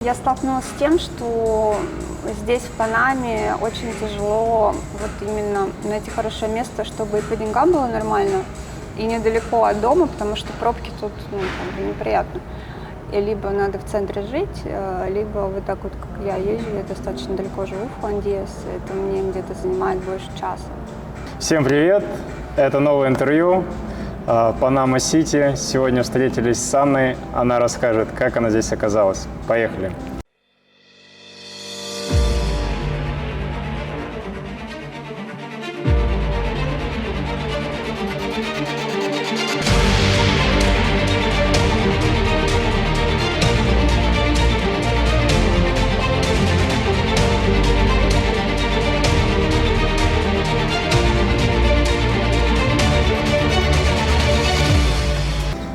Я столкнулась с тем, что здесь, в Панаме, очень тяжело вот именно найти хорошее место, чтобы и по деньгам было нормально, и недалеко от дома, потому что пробки тут как бы неприятно. И либо надо в центре жить, либо вот так вот, как я езжу, я достаточно далеко живу в Хуан-Диэс, это мне где-то занимает больше часа. Всем привет! Это новое интервью Панама-Сити. Сегодня встретились с Анной. Она расскажет, как она здесь оказалась. Поехали!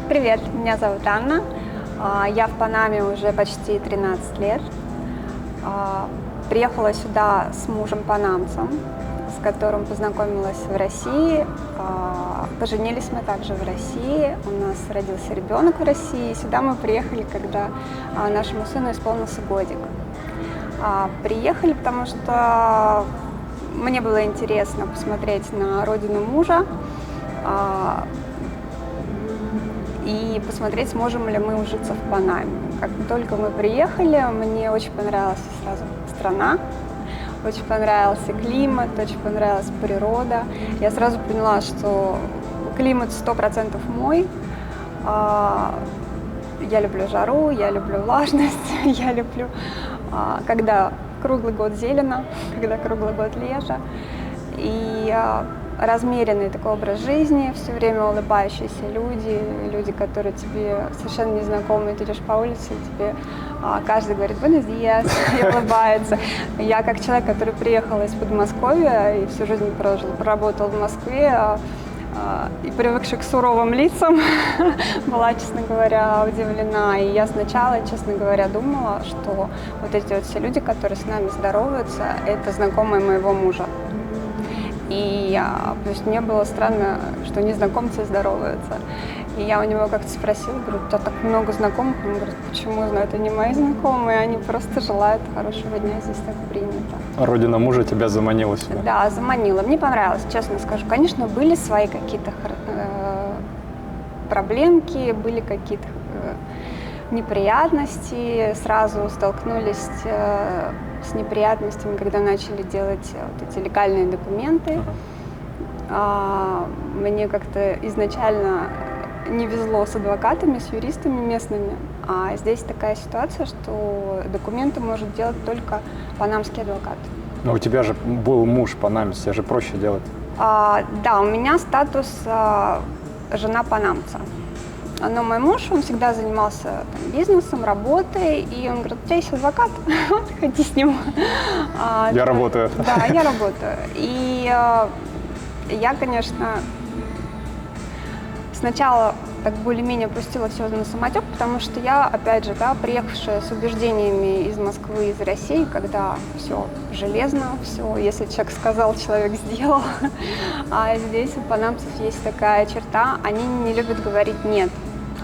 Привет, меня зовут Анна. Я в Панаме уже почти 13 лет. Приехала сюда с мужем-панамцем, с которым познакомилась в России. Поженились мы также в России. У нас родился ребенок в России. Сюда мы приехали, когда нашему сыну исполнился годик. Приехали, потому что мне было интересно посмотреть на родину мужа и посмотреть, сможем ли мы ужиться в Панаме. Как только мы приехали, мне очень понравилась сразу страна, очень понравился климат, очень понравилась природа. Я сразу поняла, что климат 100% мой. Я люблю жару, я люблю влажность, я люблю, когда круглый год зелено, когда круглый год лето. И размеренный такой образ жизни, все время улыбающиеся люди, которые тебе совершенно незнакомые, ты идешь по улице, и тебе каждый говорит «Buenos dias» и улыбается. Я как человек, который приехал из Подмосковья и всю жизнь проработал в Москве, и привыкший к суровым лицам, была, честно говоря, удивлена. И я сначала, честно говоря, думала, что вот эти вот все люди, которые с нами здороваются, это знакомые моего мужа. И то есть мне было странно, что незнакомцы здороваются. И я у него как-то спросила, говорю, у тебя так много знакомых? Он говорит, почему? Это не мои знакомые, они просто желают хорошего дня, здесь так принято. Родина мужа тебя заманила сюда? Да, заманила. Мне понравилось, честно скажу. Конечно, были свои какие-то проблемки, были какие-то неприятности, сразу столкнулись с неприятностями, когда начали делать вот эти легальные документы. Мне как-то изначально не везло с адвокатами, с юристами местными, а здесь такая ситуация, что документы может делать только панамский адвокат. Но у тебя же был муж панамец, тебе же проще делать. Да, у меня статус жена панамца. Но мой муж, он всегда занимался бизнесом, работой, и он говорит, у тебя есть адвокат, ходи с ним. Я работаю. Да, я работаю. И я, конечно, сначала так более-менее пустила все на самотек, потому что я, опять же, приехавшая с убеждениями из Москвы, из России, когда все железно, все, если человек сказал, человек сделал. А здесь у панамцев есть такая черта, они не любят говорить «нет».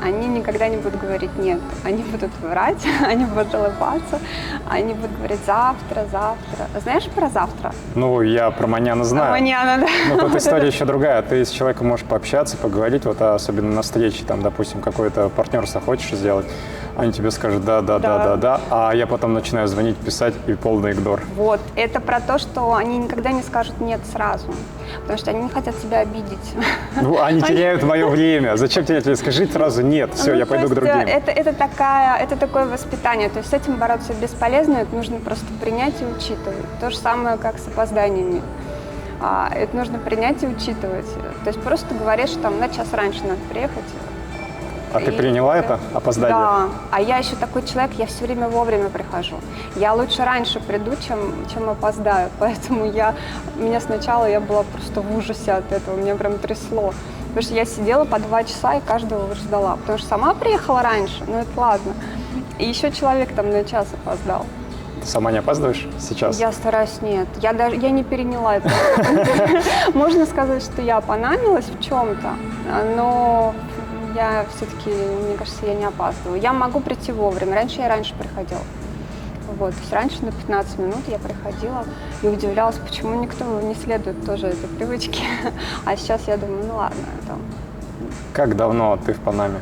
Они никогда не будут говорить «нет». Они будут врать, они будут улыбаться, они будут говорить «завтра, завтра». Знаешь про завтра? Ну, я про маньяна знаю. Маньяна, да. Но тут история еще другая. Ты с человеком можешь пообщаться, поговорить, вот особенно на встрече, там, допустим, какое-то партнерство хочешь сделать, они тебе скажут да, а я потом начинаю звонить, писать, и полный игнор. Вот, это про то, что они никогда не скажут «нет» сразу, потому что они не хотят тебя обидеть. Ну, они теряют мое время. Зачем терять? Скажи сразу «нет», все, я пойду к другим. Это такое воспитание, то есть с этим бороться бесполезно, это нужно просто принять и учитывать. То же самое, как с опозданиями. Это нужно принять и учитывать. То есть просто говоришь, что на час раньше надо приехать. А ты приняла это опоздание? Да, а я еще такой человек, я все время вовремя прихожу. Я лучше раньше приду, чем опоздаю, поэтому меня сначала я была просто в ужасе от этого, меня прям трясло. Потому что я сидела по 2 часа и каждого ждала, потому что сама приехала раньше, ну это ладно. И еще человек там на час опоздал. Ты сама не опаздываешь сейчас? Я стараюсь, нет. Я не переняла это. Можно сказать, что я опанамилась в чем-то, но я все-таки, мне кажется, я не опаздываю. Я могу прийти вовремя. Раньше я приходила. Вот. То есть раньше на 15 минут я приходила и удивлялась, почему никто не следует тоже этой привычке. А сейчас я думаю, ну ладно. Там. Как давно ты в Панаме?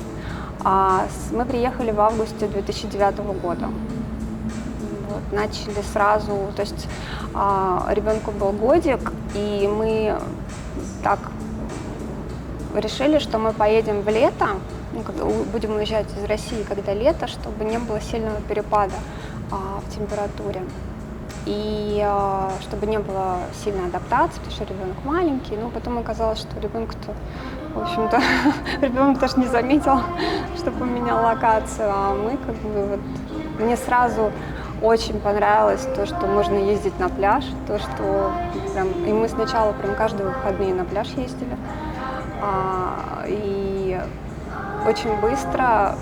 Мы приехали в августе 2009 года. Вот, начали сразу, то есть ребенку был годик, и мы так решили, что мы поедем в лето, будем уезжать из России, когда лето, чтобы не было сильного перепада в температуре. И чтобы не было сильной адаптации, потому что ребенок маленький. Но потом оказалось, что ребенок-то, в общем-то, ребенок даже не заметил, что поменял локацию. А мы как бы вот... Мне сразу очень понравилось то, что можно ездить на пляж, то, что прям... И мы сначала прям каждые выходные на пляж ездили. И очень быстро,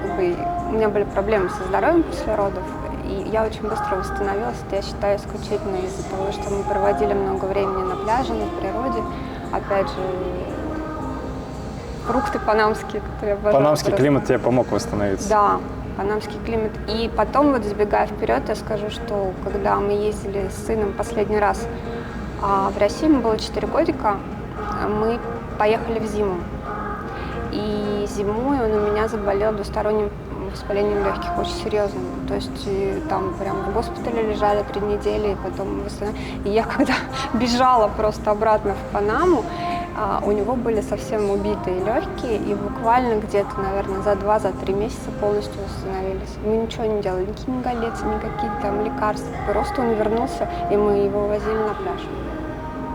как бы, у меня были проблемы со здоровьем после родов, и я очень быстро восстановилась. Это, я считаю, исключительно из-за того, что мы проводили много времени на пляже, на природе. Опять же, фрукты панамские, которые я обожаю. Панамский климат тебе помог восстановиться? Да, панамский климат. И потом, вот забегая вперед, я скажу, что когда мы ездили с сыном последний раз в Россию, ему было 4 годика, мы поехали в зиму. И зимой он у меня заболел двусторонним воспалением легких, очень серьезным. То есть там прям в госпитале лежали 3 недели, и потом И я когда бежала просто обратно в Панаму, у него были совсем убитые легкие, и буквально где-то, наверное, за 2-3 месяца полностью восстановились. Мы ничего не делали, никакие галеты, никакие там лекарства. Просто он вернулся, и мы его возили на пляж.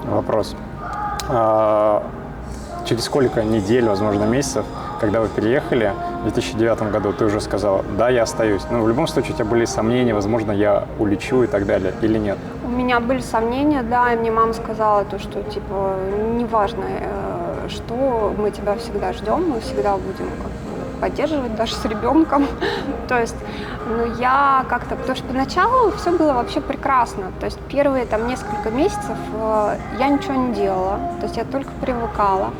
Вопрос. Через сколько недель, возможно, месяцев, когда вы переехали в 2009 году, ты уже сказала, да, я остаюсь. Но в любом случае у тебя были сомнения, возможно, я улечу и так далее, или нет? У меня были сомнения, да, и мне мама сказала то, что, типа, неважно, что, мы тебя всегда ждем, мы всегда будем поддерживать, даже с ребенком. То есть, ну, я как-то, потому что поначалу все было вообще прекрасно. То есть первые там несколько месяцев я ничего не делала, то есть я только привыкала.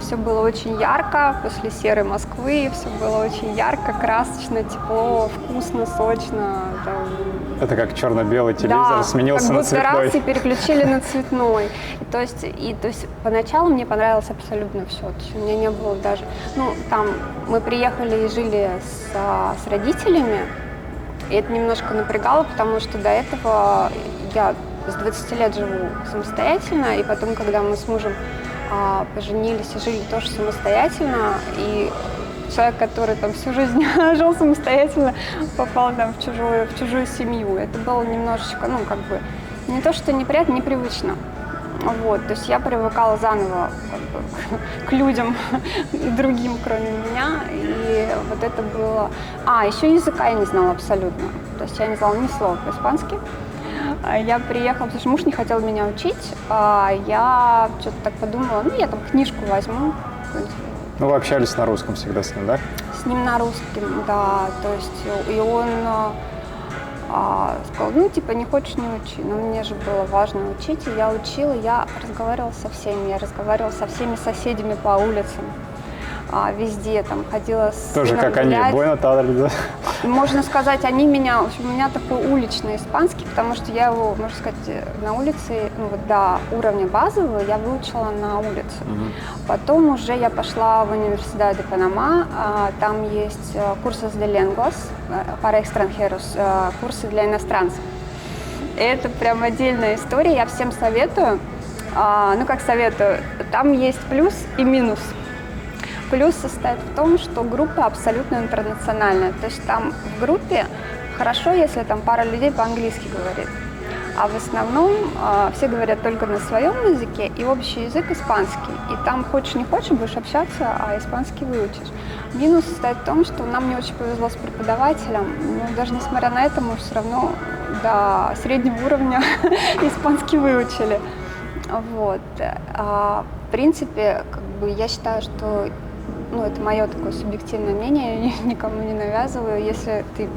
Все было очень ярко, после серой Москвы все было очень ярко, красочно, тепло, вкусно, сочно. Там. Это как черно-белый телевизор, да, сменился на цветной. Как будто раз и переключили на цветной. То есть поначалу мне понравилось абсолютно все. То есть у меня не было даже... Ну, там мы приехали и жили с родителями, и это немножко напрягало, потому что до этого я с 20 лет живу самостоятельно, и потом, когда мы с мужем поженились и жили тоже самостоятельно, и человек, который там всю жизнь жил самостоятельно, попал там в чужую семью. Это было немножечко, ну, как бы, не то, что неприятно, непривычно. Вот, то есть я привыкала заново как бы, к людям другим, кроме меня, и вот это было... еще языка я не знала абсолютно, то есть я не знала ни слова по-испански. Я приехала, потому что муж не хотел меня учить, я что-то так подумала, ну, я там книжку возьму. Ну, вы общались на русском всегда с ним, да? С ним на русском, да, то есть, и он сказал, ну, типа, не хочешь, не учи, но мне же было важно учить, и я учила, я разговаривала со всеми, соседями по улицам. Везде там ходила с... Тоже как они, Буэнос Айрес, да? Можно сказать, они меня... В общем, у меня такой уличный испанский, потому что я его, можно сказать, на улице, ну вот до уровня базового я выучила на улице. Потом уже я пошла в университет де Панама, там есть курсы de lenguas para extranjeros, курсы для иностранцев. Это прям отдельная история, я всем советую. Ну, как советую, там есть плюс и минус. Плюс состоит в том, что группа абсолютно интернациональная. То есть там в группе хорошо, если там пара людей по-английски говорит. А в основном все говорят только на своем языке, и общий язык испанский. И там хочешь не хочешь, будешь общаться, а испанский выучишь. Минус состоит в том, что нам не очень повезло с преподавателем. Но даже несмотря на это, мы все равно до среднего уровня испанский выучили. Вот. В принципе, как бы я считаю, что это мое такое субъективное мнение, я никому не навязываю. Если ты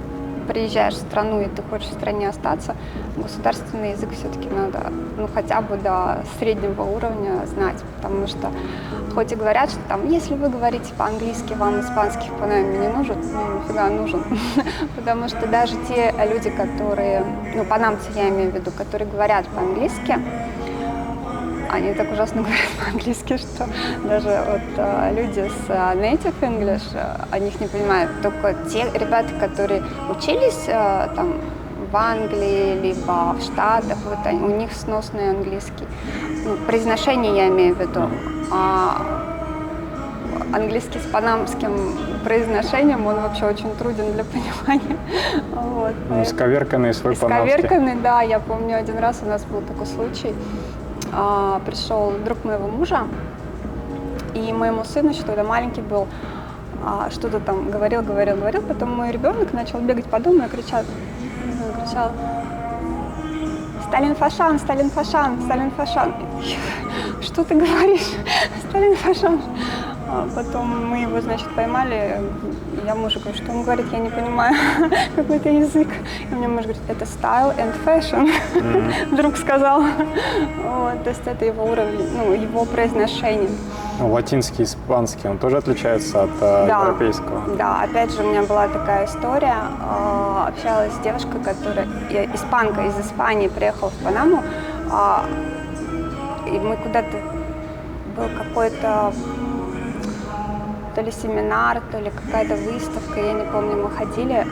приезжаешь в страну и ты хочешь в стране остаться, государственный язык все-таки надо, ну, хотя бы до среднего уровня знать, потому что хоть и говорят, что там, если вы говорите по-английски, вам испанский в Панаме не нужен, ну, нифига нужен, потому что даже те люди, которые, ну, панамцы я имею в виду, которые говорят по-английски, они так ужасно говорят по-английски, что даже вот люди с native English, они их не понимают. Только те ребята, которые учились там в Англии, либо в Штатах, вот они, у них сносный английский. Ну, произношение я имею в виду. А английский с панамским произношением, он вообще очень труден для понимания. Вот, исковерканный свой панамский. Исковерканный, да. Я помню, один раз у нас был такой случай. Пришел друг моего мужа, и моему сыну, что тогда маленький был, что-то там говорил, потом мой ребенок начал бегать по дому и кричал «Сталин Фашан, Сталин Фашан, Сталин Фашан». Что ты говоришь? Сталин Фашан. Потом мы его, значит, поймали, я мужу говорю, что он говорит, я не понимаю какой-то язык. И мне муж говорит, это style and fashion, вдруг сказал. Вот, то есть это его уровень, ну, его произношение. Латинский, испанский, он тоже отличается от европейского? Да, опять же, у меня была такая история, общалась с девушкой, которая, испанка из Испании, приехала в Панаму, и мы куда-то, был какой-то то ли семинар, то ли какая-то выставка, я не помню, мы ходили,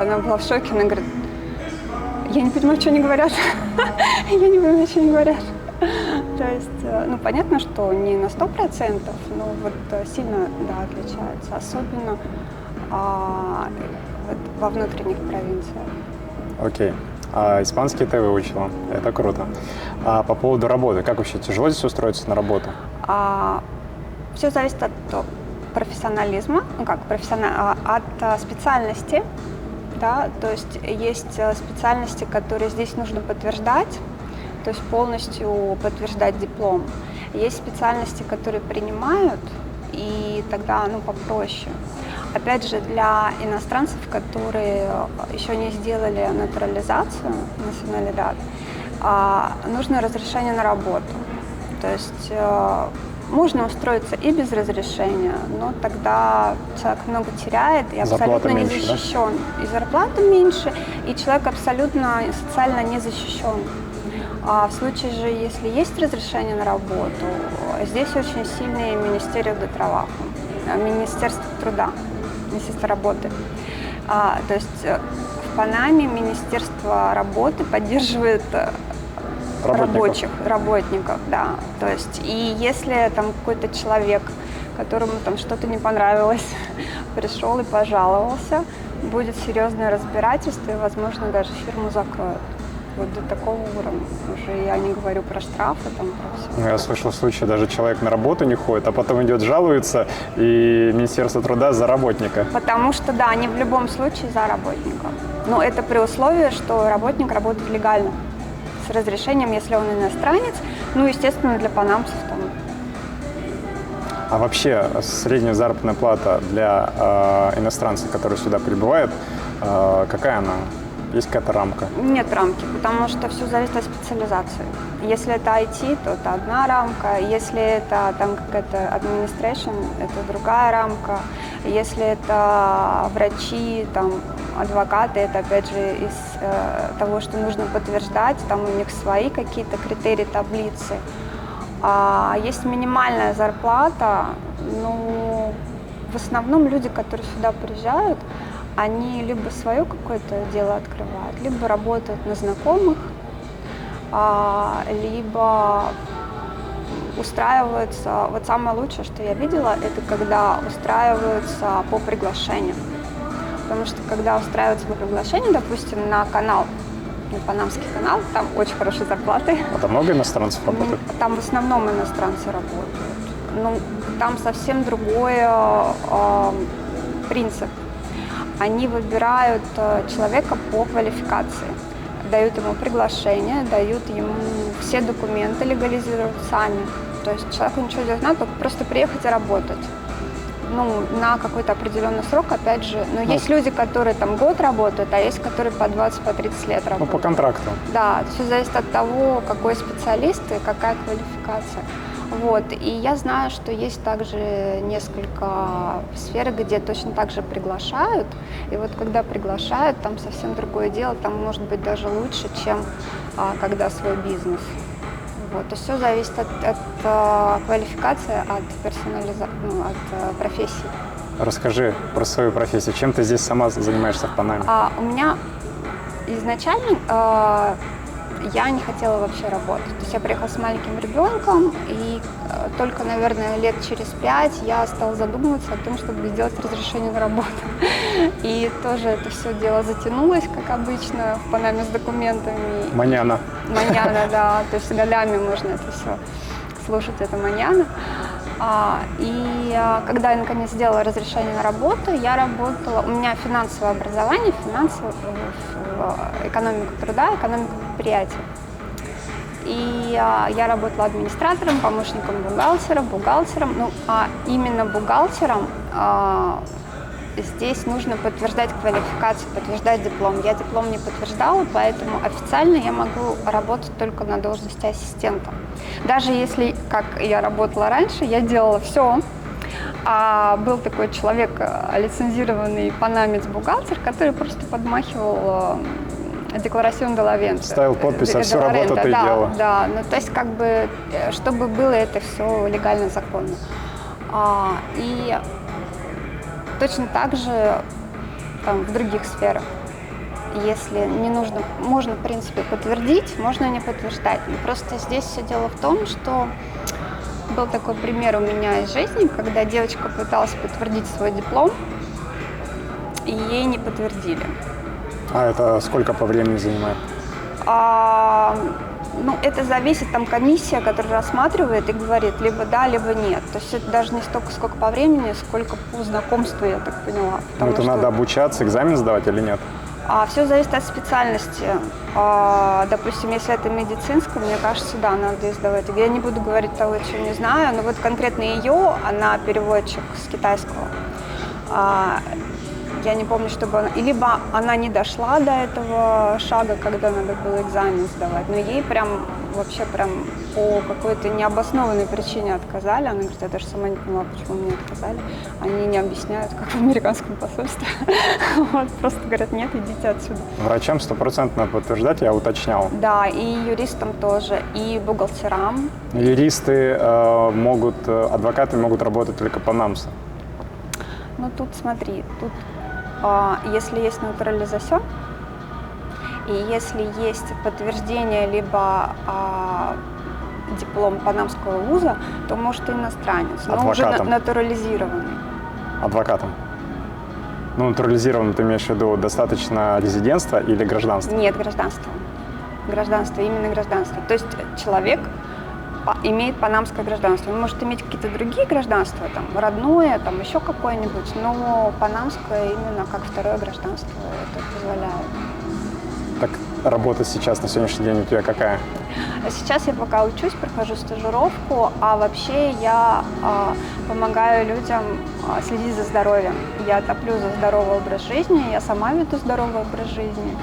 она была в шоке, она говорит, я не понимаю, что они говорят, я не понимаю, что они говорят. То есть, ну, понятно, что не на 100%, но вот сильно, да, отличается, особенно вот во внутренних провинциях. Окей. А испанский ты выучила, это круто. А по поводу работы, как вообще, тяжело здесь устроиться на работу? Все зависит от профессионализма, ну как от специальности, да, то есть есть специальности, которые здесь нужно подтверждать, то есть полностью подтверждать диплом. Есть специальности, которые принимают, и тогда, ну, попроще. Опять же, для иностранцев, которые еще не сделали натурализацию, националидад, нужно разрешение на работу. То есть можно устроиться и без разрешения, но тогда человек много теряет и абсолютно не защищен. Да? И зарплата меньше, и человек абсолютно социально не защищен. А в случае же, если есть разрешение на работу, здесь очень сильные Министерство труда, Министерство работы. То есть в Панаме Министерство работы поддерживает работников, да. То есть, и если там какой-то человек, которому там что-то не понравилось, пришел и пожаловался, будет серьезное разбирательство, и, возможно, даже фирму закроют. Вот до такого уровня. Уже я не говорю про штрафы, там, про все. Я слышал случаи, даже человек на работу не ходит, а потом идет жалуется, и Министерство труда за работника. Потому что, да, они в любом случае за работника. Но это при условии, что работник работает легально. С разрешением, если он иностранец, ну, естественно, для панамцев там. А вообще средняя заработная плата для иностранцев, которые сюда прибывают, какая она? Есть какая-то рамка? Нет рамки, потому что все зависит от специализации. Если это IT, то это одна рамка. Если это там какая-то administration, это другая рамка. Если это врачи, там, адвокаты, это опять же из того, что нужно подтверждать, там у них свои какие-то критерии, таблицы. Есть минимальная зарплата, но в основном люди, которые сюда приезжают, они либо свое какое-то дело открывают, либо работают на знакомых, либо устраиваются. Вот самое лучшее, что я видела, это когда устраиваются по приглашению. Потому что когда устраиваются по приглашению, допустим, на канал, на панамский канал, там очень хорошие зарплаты. А там много иностранцев работает? Там в основном иностранцы работают. Ну, там совсем другой принцип. Они выбирают человека по квалификации, дают ему приглашение, дают ему все документы, легализируют сами. То есть человеку ничего делать не надо, только просто приехать и работать. на какой-то определенный срок, опять же. Но есть люди, которые там год работают, а есть, которые по 20, по 30 лет работают. Ну, по контракту. Да, все зависит от того, какой специалист и какая квалификация. Вот. И я знаю, что есть также несколько сфер, где точно так же приглашают. И вот когда приглашают, там совсем другое дело, там может быть даже лучше, чем когда свой бизнес. Вот. То есть все зависит от квалификации, от от профессии. Расскажи про свою профессию. Чем ты здесь сама занимаешься в Панаме? У меня изначально я не хотела вообще работать. То есть я приехала с маленьким ребенком, и только, наверное, лет через 5 я стала задумываться о том, чтобы сделать разрешение на работу. И тоже это все дело затянулось, как обычно, в Панаме с документами. Маньяна. Маньяна, да. То есть годами можно это все слушать, это маньяна. Когда я наконец сделала разрешение на работу, я работала, у меня финансовое образование, экономика труда, экономика предприятия. И я работала администратором, помощником бухгалтером. Именно бухгалтером здесь нужно подтверждать квалификацию, подтверждать диплом. Я диплом не подтверждала, поэтому официально я могу работать только на должности ассистента. Даже если, как я работала раньше, я делала все. Был такой человек, лицензированный панамец-бухгалтер, который просто подмахивал декларацион де ла вента. Ставил подпись, а всю работу ты делала. Да, то есть как бы, чтобы было это все легально, законно. И точно так же там, в других сферах. Если не нужно, можно, в принципе, подтвердить, можно не подтверждать. Но просто здесь все дело в том, что был такой пример у меня из жизни, когда девочка пыталась подтвердить свой диплом, и ей не подтвердили. Это сколько по времени занимает? Это зависит, там комиссия, которая рассматривает и говорит либо да, либо нет. То есть это даже не столько, сколько по времени, сколько по знакомству, я так поняла. Это надо обучаться, экзамен сдавать или нет? Все зависит от специальности. Допустим, если это медицинская, мне кажется, да, надо сдавать. Я не буду говорить того, чего не знаю, но вот конкретно ее, она переводчик с китайского. Я не помню, чтобы она... Либо она не дошла до этого шага, когда надо было экзамен сдавать, но ей вообще по какой-то необоснованной причине отказали. Она говорит, я даже сама не поняла, почему мне отказали. Они не объясняют, как в американском посольстве. Просто говорят, нет, идите отсюда. Врачам 100% надо подтверждать, я уточнял. Да, и юристам тоже, и бухгалтерам. Адвокаты могут работать только по НАМСу. Тут смотри, если есть натурализация, и если есть подтверждение либо диплом панамского вуза, то может и иностранец, но уже натурализированный. Адвокатом? Натурализированным ты имеешь в виду достаточно резидентства или гражданства? Нет, гражданство. Гражданство, именно гражданство. То есть человек имеет панамское гражданство. Он может иметь какие-то другие гражданства, там, родное, там, еще какое-нибудь, но панамское именно как второе гражданство это позволяет. Так работа сейчас на сегодняшний день у тебя какая? Сейчас я пока учусь, прохожу стажировку, а вообще я помогаю людям следить за здоровьем. Я топлю за здоровый образ жизни, я сама веду здоровый образ жизни.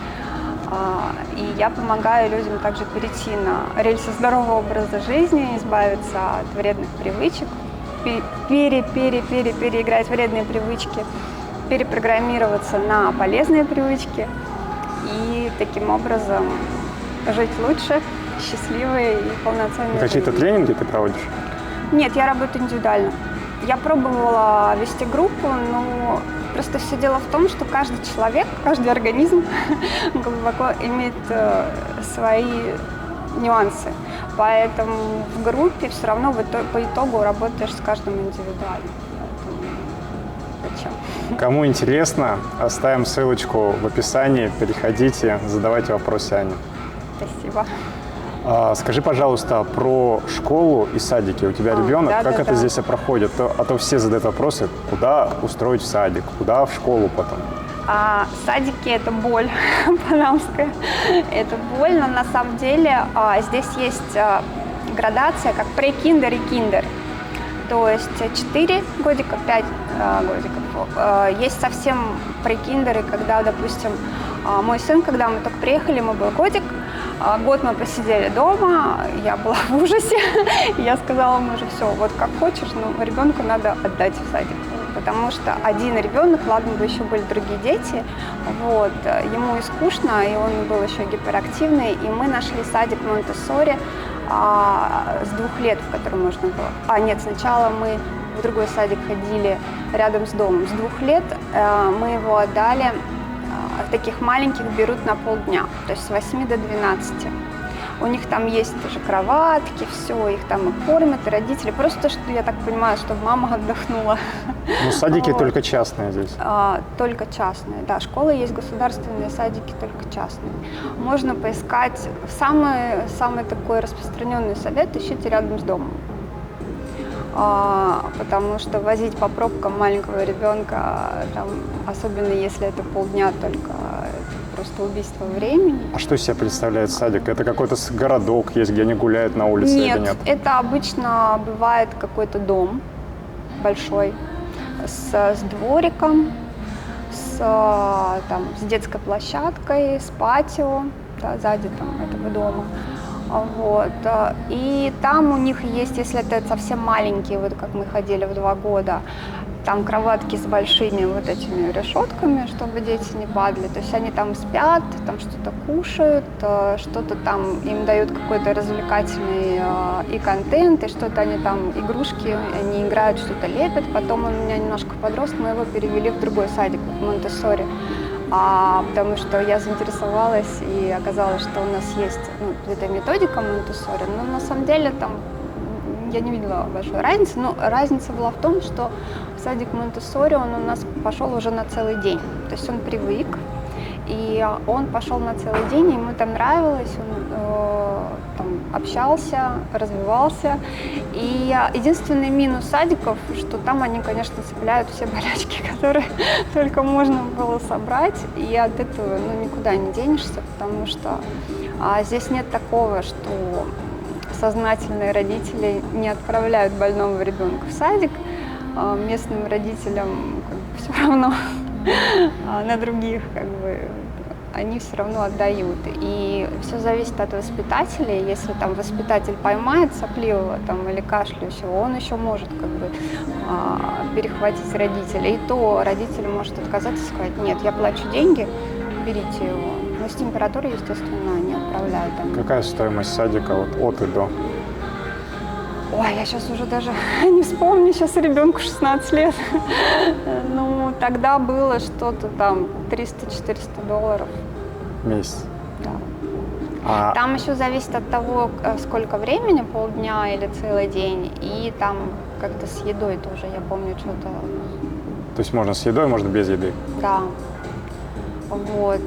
И я помогаю людям также перейти на рельсы здорового образа жизни, избавиться от вредных привычек, переиграть вредные привычки, перепрограммироваться на полезные привычки и таким образом жить лучше, счастливой и полноценной. Какие-то тренинги ты проводишь? Нет, я работаю индивидуально. Я пробовала вести группу, но просто все дело в том, что каждый человек, каждый организм глубоко имеет свои нюансы. Поэтому в группе все равно по итогу работаешь с каждым индивидуально. Зачем? Кому интересно, оставим ссылочку в описании. Переходите, задавайте вопросы Ане. Спасибо. Скажи, пожалуйста, про школу и садики. У тебя ребенок, да, как да, это здесь проходит? А то все задают вопросы, куда устроить в садик, куда в школу потом. Садики – это боль панамская. Это боль, но на самом деле здесь есть градация, как прекиндер и киндер. То есть 4 годика, 5 годиков. Есть совсем прекиндеры, когда, допустим, мой сын, когда мы только приехали, ему был годик, год мы посидели дома, я была в ужасе, я сказала мужу: все, вот как хочешь, но ребенка надо отдать в садик. Потому что один ребенок, ладно бы еще были другие дети, вот, ему и скучно, и он был еще гиперактивный, и мы нашли садик Монтессори с 2 лет, в котором можно было. Нет, сначала мы в другой садик ходили рядом с домом. С 2 лет мы его отдали, таких маленьких берут на полдня, то есть с 8 до 12. У них там есть тоже кроватки, все, их там и кормят, и родители. Просто, что я так понимаю, чтобы мама отдохнула. Ну, садики вот. Только частные здесь? Только частные, да. Школы есть государственные, садики только частные. Можно поискать. Самый такой распространенный совет: ищите рядом с домом. Потому что возить по пробкам маленького ребенка, там, особенно если это полдня только, это просто убийство времени. А что из себя представляет садик? Это какой-то городок есть, где они гуляют на улице или нет? Нет, это обычно бывает какой-то дом большой с двориком, с детской площадкой, с патио, да, сзади там этого дома. Вот. И там у них есть, если это совсем маленькие, вот как мы ходили в 2 года, там кроватки с большими вот этими решетками, чтобы дети не падали. То есть они там спят, там что-то кушают, что-то там им дают какой-то развлекательный и контент, и что-то они там, игрушки, они играют, что-то лепят. Потом он у меня немножко подрос, мы его перевели в другой садик, в Монтессори. Потому что я заинтересовалась, и оказалось, что у нас есть эта методика Монтессори, но на самом деле там я не видела большой разницы, но разница была в том, что садик Монтессори, он у нас пошел уже на целый день, то есть он привык, и он пошел на целый день, и ему там нравилось, он там общался, развивался. И единственный минус садиков, что там они, конечно, цепляют все болячки, которые только можно было собрать, и от этого никуда не денешься, потому что здесь нет такого, что сознательные родители не отправляют больного ребенка в садик, местным родителям все равно на других они все равно отдают. И все зависит от воспитателей. Если там воспитатель поймает сопливого или кашляющего, он еще может перехватить родителя. И то родитель может отказаться и сказать: нет, я плачу деньги, берите его. Но с температурой, естественно, не отправляют. Какая стоимость садика от и до? Ой, я сейчас уже даже не вспомню, сейчас ребенку 16 лет. Ну, тогда было что-то там $300-400. Месяц? Да. Там еще зависит от того, сколько времени, полдня или целый день. И там как-то с едой тоже, я помню, что-то... То есть можно с едой, можно без еды? Да. Вот.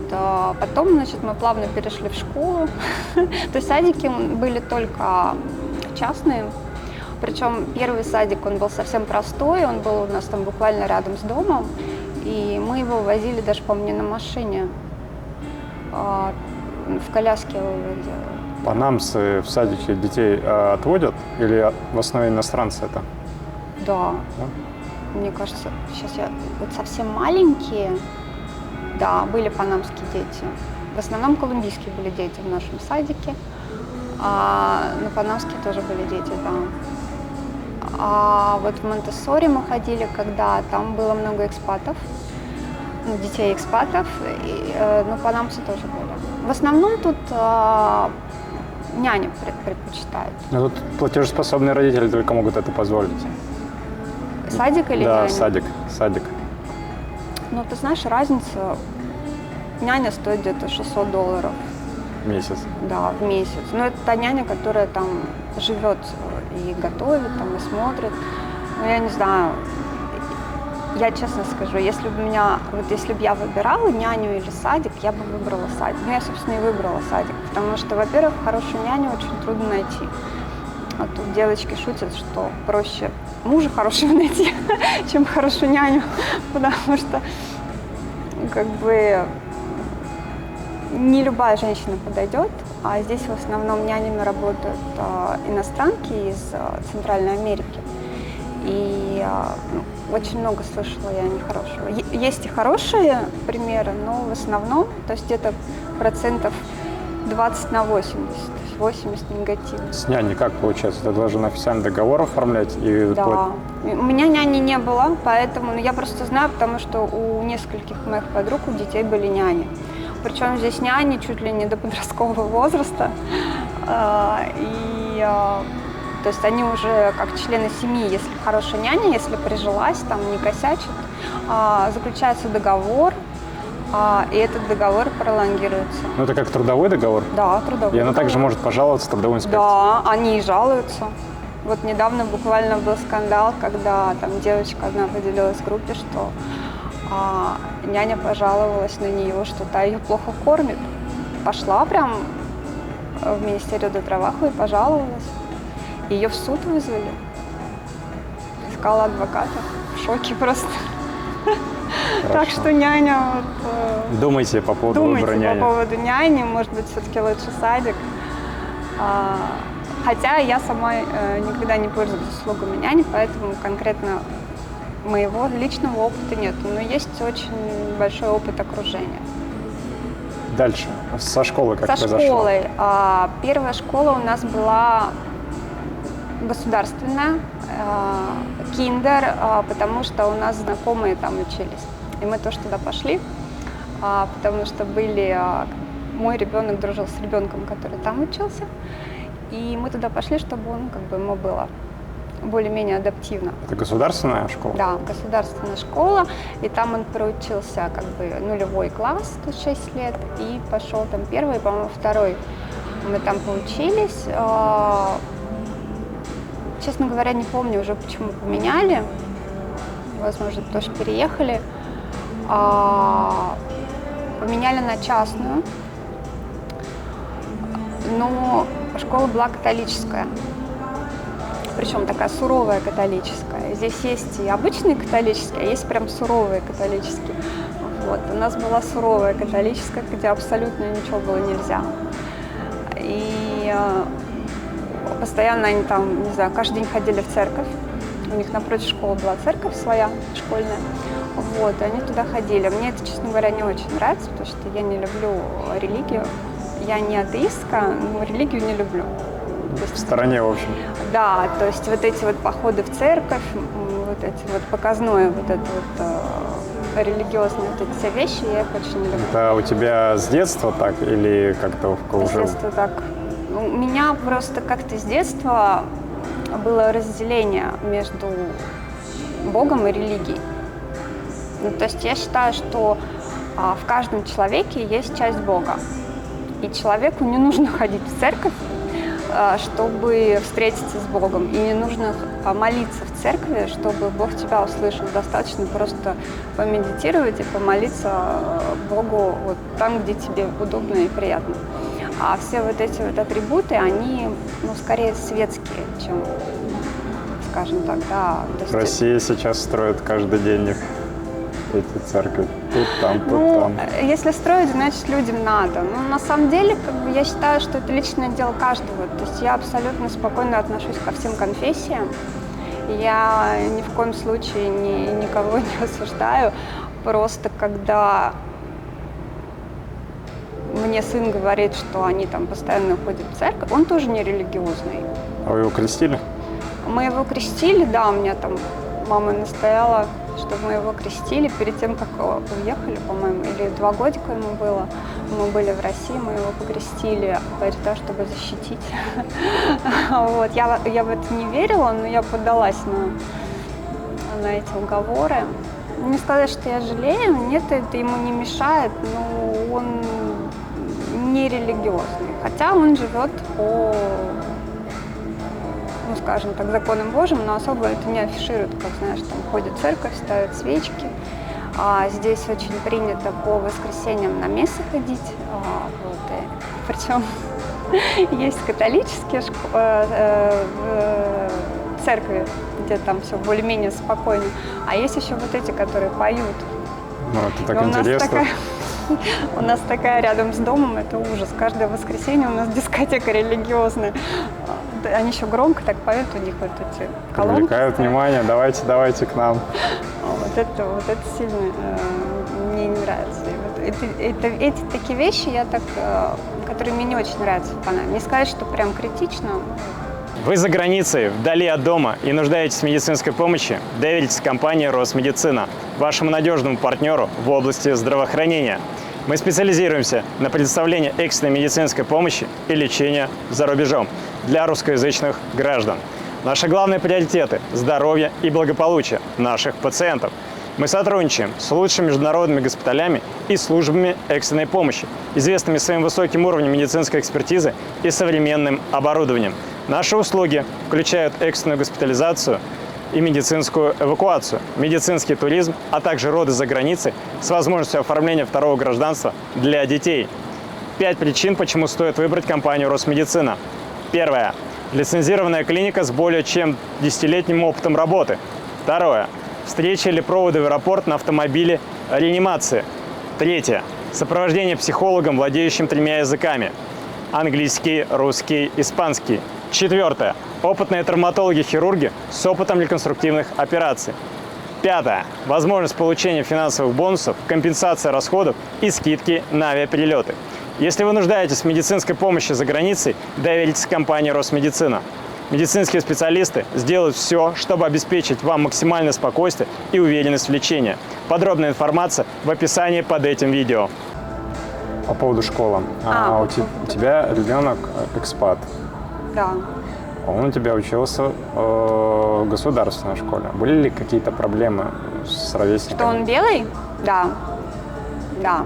Потом, значит, мы плавно перешли в школу. То есть садики были только частные. Причем первый садик, он был совсем простой, он был у нас там буквально рядом с домом, и мы его возили даже, помню, на машине, в коляске его возили. Панамцы в садике детей отводят или в основном иностранцы это? Да. Мне кажется, сейчас вот совсем маленькие, да, были панамские дети. В основном колумбийские были дети в нашем садике, но панамские тоже были дети, да. А вот в Монтессори мы ходили, когда там было много экспатов, детей экспатов, но панамцы тоже были. В основном тут няни предпочитают. Но тут платежеспособные родители только могут это позволить. Садик или да, няня? садик. Ну, ты знаешь, разница, няня стоит где-то $600. В месяц? Да, в месяц. Но это та няня, которая там живет и готовит, и смотрит. Ну, я не знаю, я честно скажу, если бы я выбирала няню или садик, я бы выбрала садик. Ну, я, собственно, и выбрала садик, потому что, во-первых, хорошую няню очень трудно найти. А тут девочки шутят, что проще мужа хорошего найти, чем хорошую няню, потому что, не любая женщина подойдет, а здесь в основном нянями работают иностранки из Центральной Америки. И очень много слышала я нехорошего. Есть и хорошие примеры, но в основном, то есть где-то процентов 20 на 80, то есть 80 негативных. С няней как получается? Ты должен официальный договор оформлять? Да. У меня няни не было, поэтому я просто знаю, потому что у нескольких моих подруг у детей были няни. Причем здесь няни чуть ли не до подросткового возраста. То есть они уже как члены семьи, если хорошая няня, если прижилась, там не косячит, заключается договор, и этот договор пролонгируется. Ну, это как трудовой договор? Да, трудовой. И она также может пожаловаться в трудовую инспекцию? Да, они и жалуются. Вот недавно буквально был скандал, когда там девочка одна поделилась в группе, что няня пожаловалась на нее, что та ее плохо кормит. Пошла прям в Министерство здравоохранения и пожаловалась. Ее в суд вызвали. Искала адвоката. В шоке просто. Так что няня... Думайте по поводу выбора няни. Думайте по поводу няни. Может быть, все-таки лучше садик. Хотя я сама никогда не пользовалась услугами няни, поэтому конкретно моего личного опыта нет. Но есть очень большой опыт окружения. Дальше. Со школы как произошло? Со школой. Первая школа у нас была государственная, киндер, потому что у нас знакомые там учились. И мы тоже туда пошли, потому что мой ребенок дружил с ребенком, который там учился. И мы туда пошли, чтобы ему было более-менее адаптивно. Это государственная школа? Да, государственная школа. И там он проучился нулевой класс, то есть 6 лет, и пошел там первый, по-моему, второй. Мы там поучились. Честно говоря, не помню уже, почему поменяли. Возможно, тоже переехали. Поменяли на частную. Но школа была католическая. Причем такая суровая католическая. Здесь есть и обычные католические, а есть прям суровые католические. Вот. У нас была суровая католическая, где абсолютно ничего было нельзя. И постоянно они там, не знаю, каждый день ходили в церковь. У них напротив школы была церковь своя, школьная. Вот, и они туда ходили. Мне это, честно говоря, не очень нравится, потому что я не люблю религию. Я не атеистка, но религию не люблю. В стороне, в общем. Да, то есть вот эти вот походы в церковь, вот эти вот показное, вот это вот религиозные вот эти все вещи, я их очень не люблю. Это у тебя с детства так или как-то уже? С детства так. У меня просто как-то с детства было разделение между Богом и религией. Ну, то есть я считаю, что в каждом человеке есть часть Бога. И человеку не нужно ходить в церковь, чтобы встретиться с Богом. И не нужно молиться в церкви, чтобы Бог тебя услышал. Достаточно просто помедитировать и помолиться Богу вот там, где тебе удобно и приятно. А все вот эти вот атрибуты, они, скорее светские, чем, скажем так, да. Россия сейчас строит каждый день их, эти церкви. Тут, там, тут, там. Если строить, значит, людям надо. Но на самом деле, я считаю, что это личное дело каждого. То есть я абсолютно спокойно отношусь ко всем конфессиям. Я ни в коем случае никого не осуждаю. Просто когда мне сын говорит, что они там постоянно ходят в церковь, он тоже не религиозный. А вы его крестили? Мы его крестили, да, у меня там мама настояла, чтобы мы его крестили перед тем, как уехали, по-моему, или 2 годика ему было. Мы были в России, мы его покрестили ради того, чтобы защитить. Вот. Я в это не верила, но я поддалась на эти уговоры. Не сказать, что я жалею, нет, это ему не мешает, но он не религиозный. Хотя он живет по, скажем так, законам Божьим, но особо это не афиширует, как, знаешь, там ходят в церковь, ставят свечки. Здесь очень принято по воскресеньям на мессы ходить. Причем есть католические церкви, где там все более-менее спокойно, а есть еще вот эти, которые поют. Ну, это так интересно. У нас такая рядом с домом, это ужас. Каждое воскресенье у нас дискотека религиозная. Они еще громко так поют, у них вот эти колонки. Привлекают внимание, давайте к нам. Вот это сильно мне не нравится. И вот эти такие вещи, которые мне не очень нравятся в Панаме. Не сказать, что прям критично. Вы за границей, вдали от дома и нуждаетесь в медицинской помощи? Доверьтесь компании «Росмедицина», вашему надежному партнеру в области здравоохранения. Мы специализируемся на предоставлении экстренной медицинской помощи и лечения за рубежом для русскоязычных граждан. Наши главные приоритеты – здоровье и благополучие наших пациентов. Мы сотрудничаем с лучшими международными госпиталями и службами экстренной помощи, известными своим высоким уровнем медицинской экспертизы и современным оборудованием. Наши услуги включают экстренную госпитализацию и медицинскую эвакуацию, медицинский туризм, а также роды за границей с возможностью оформления второго гражданства для детей. 5 причин, почему стоит выбрать компанию «Росмедицина». Первое. Лицензированная клиника с более чем 10-летним опытом работы. Второе. Встреча или проводы в аэропорт на автомобиле реанимации. Третье. Сопровождение психологом, владеющим 3 языками. Английский, русский, испанский. Четвертое. Опытные травматологи-хирурги с опытом реконструктивных операций. Пятое. Возможность получения финансовых бонусов, компенсация расходов и скидки на авиаперелеты. Если вы нуждаетесь в медицинской помощи за границей, доверьтесь компании «Росмедицина». Медицинские специалисты сделают все, чтобы обеспечить вам максимальное спокойствие и уверенность в лечении. Подробная информация в описании под этим видео. По поводу школы. У тебя ребенок экспат. Да. Он у тебя учился в государственной школе. Были ли какие-то проблемы с ровесниками? Что он белый? Да. Да.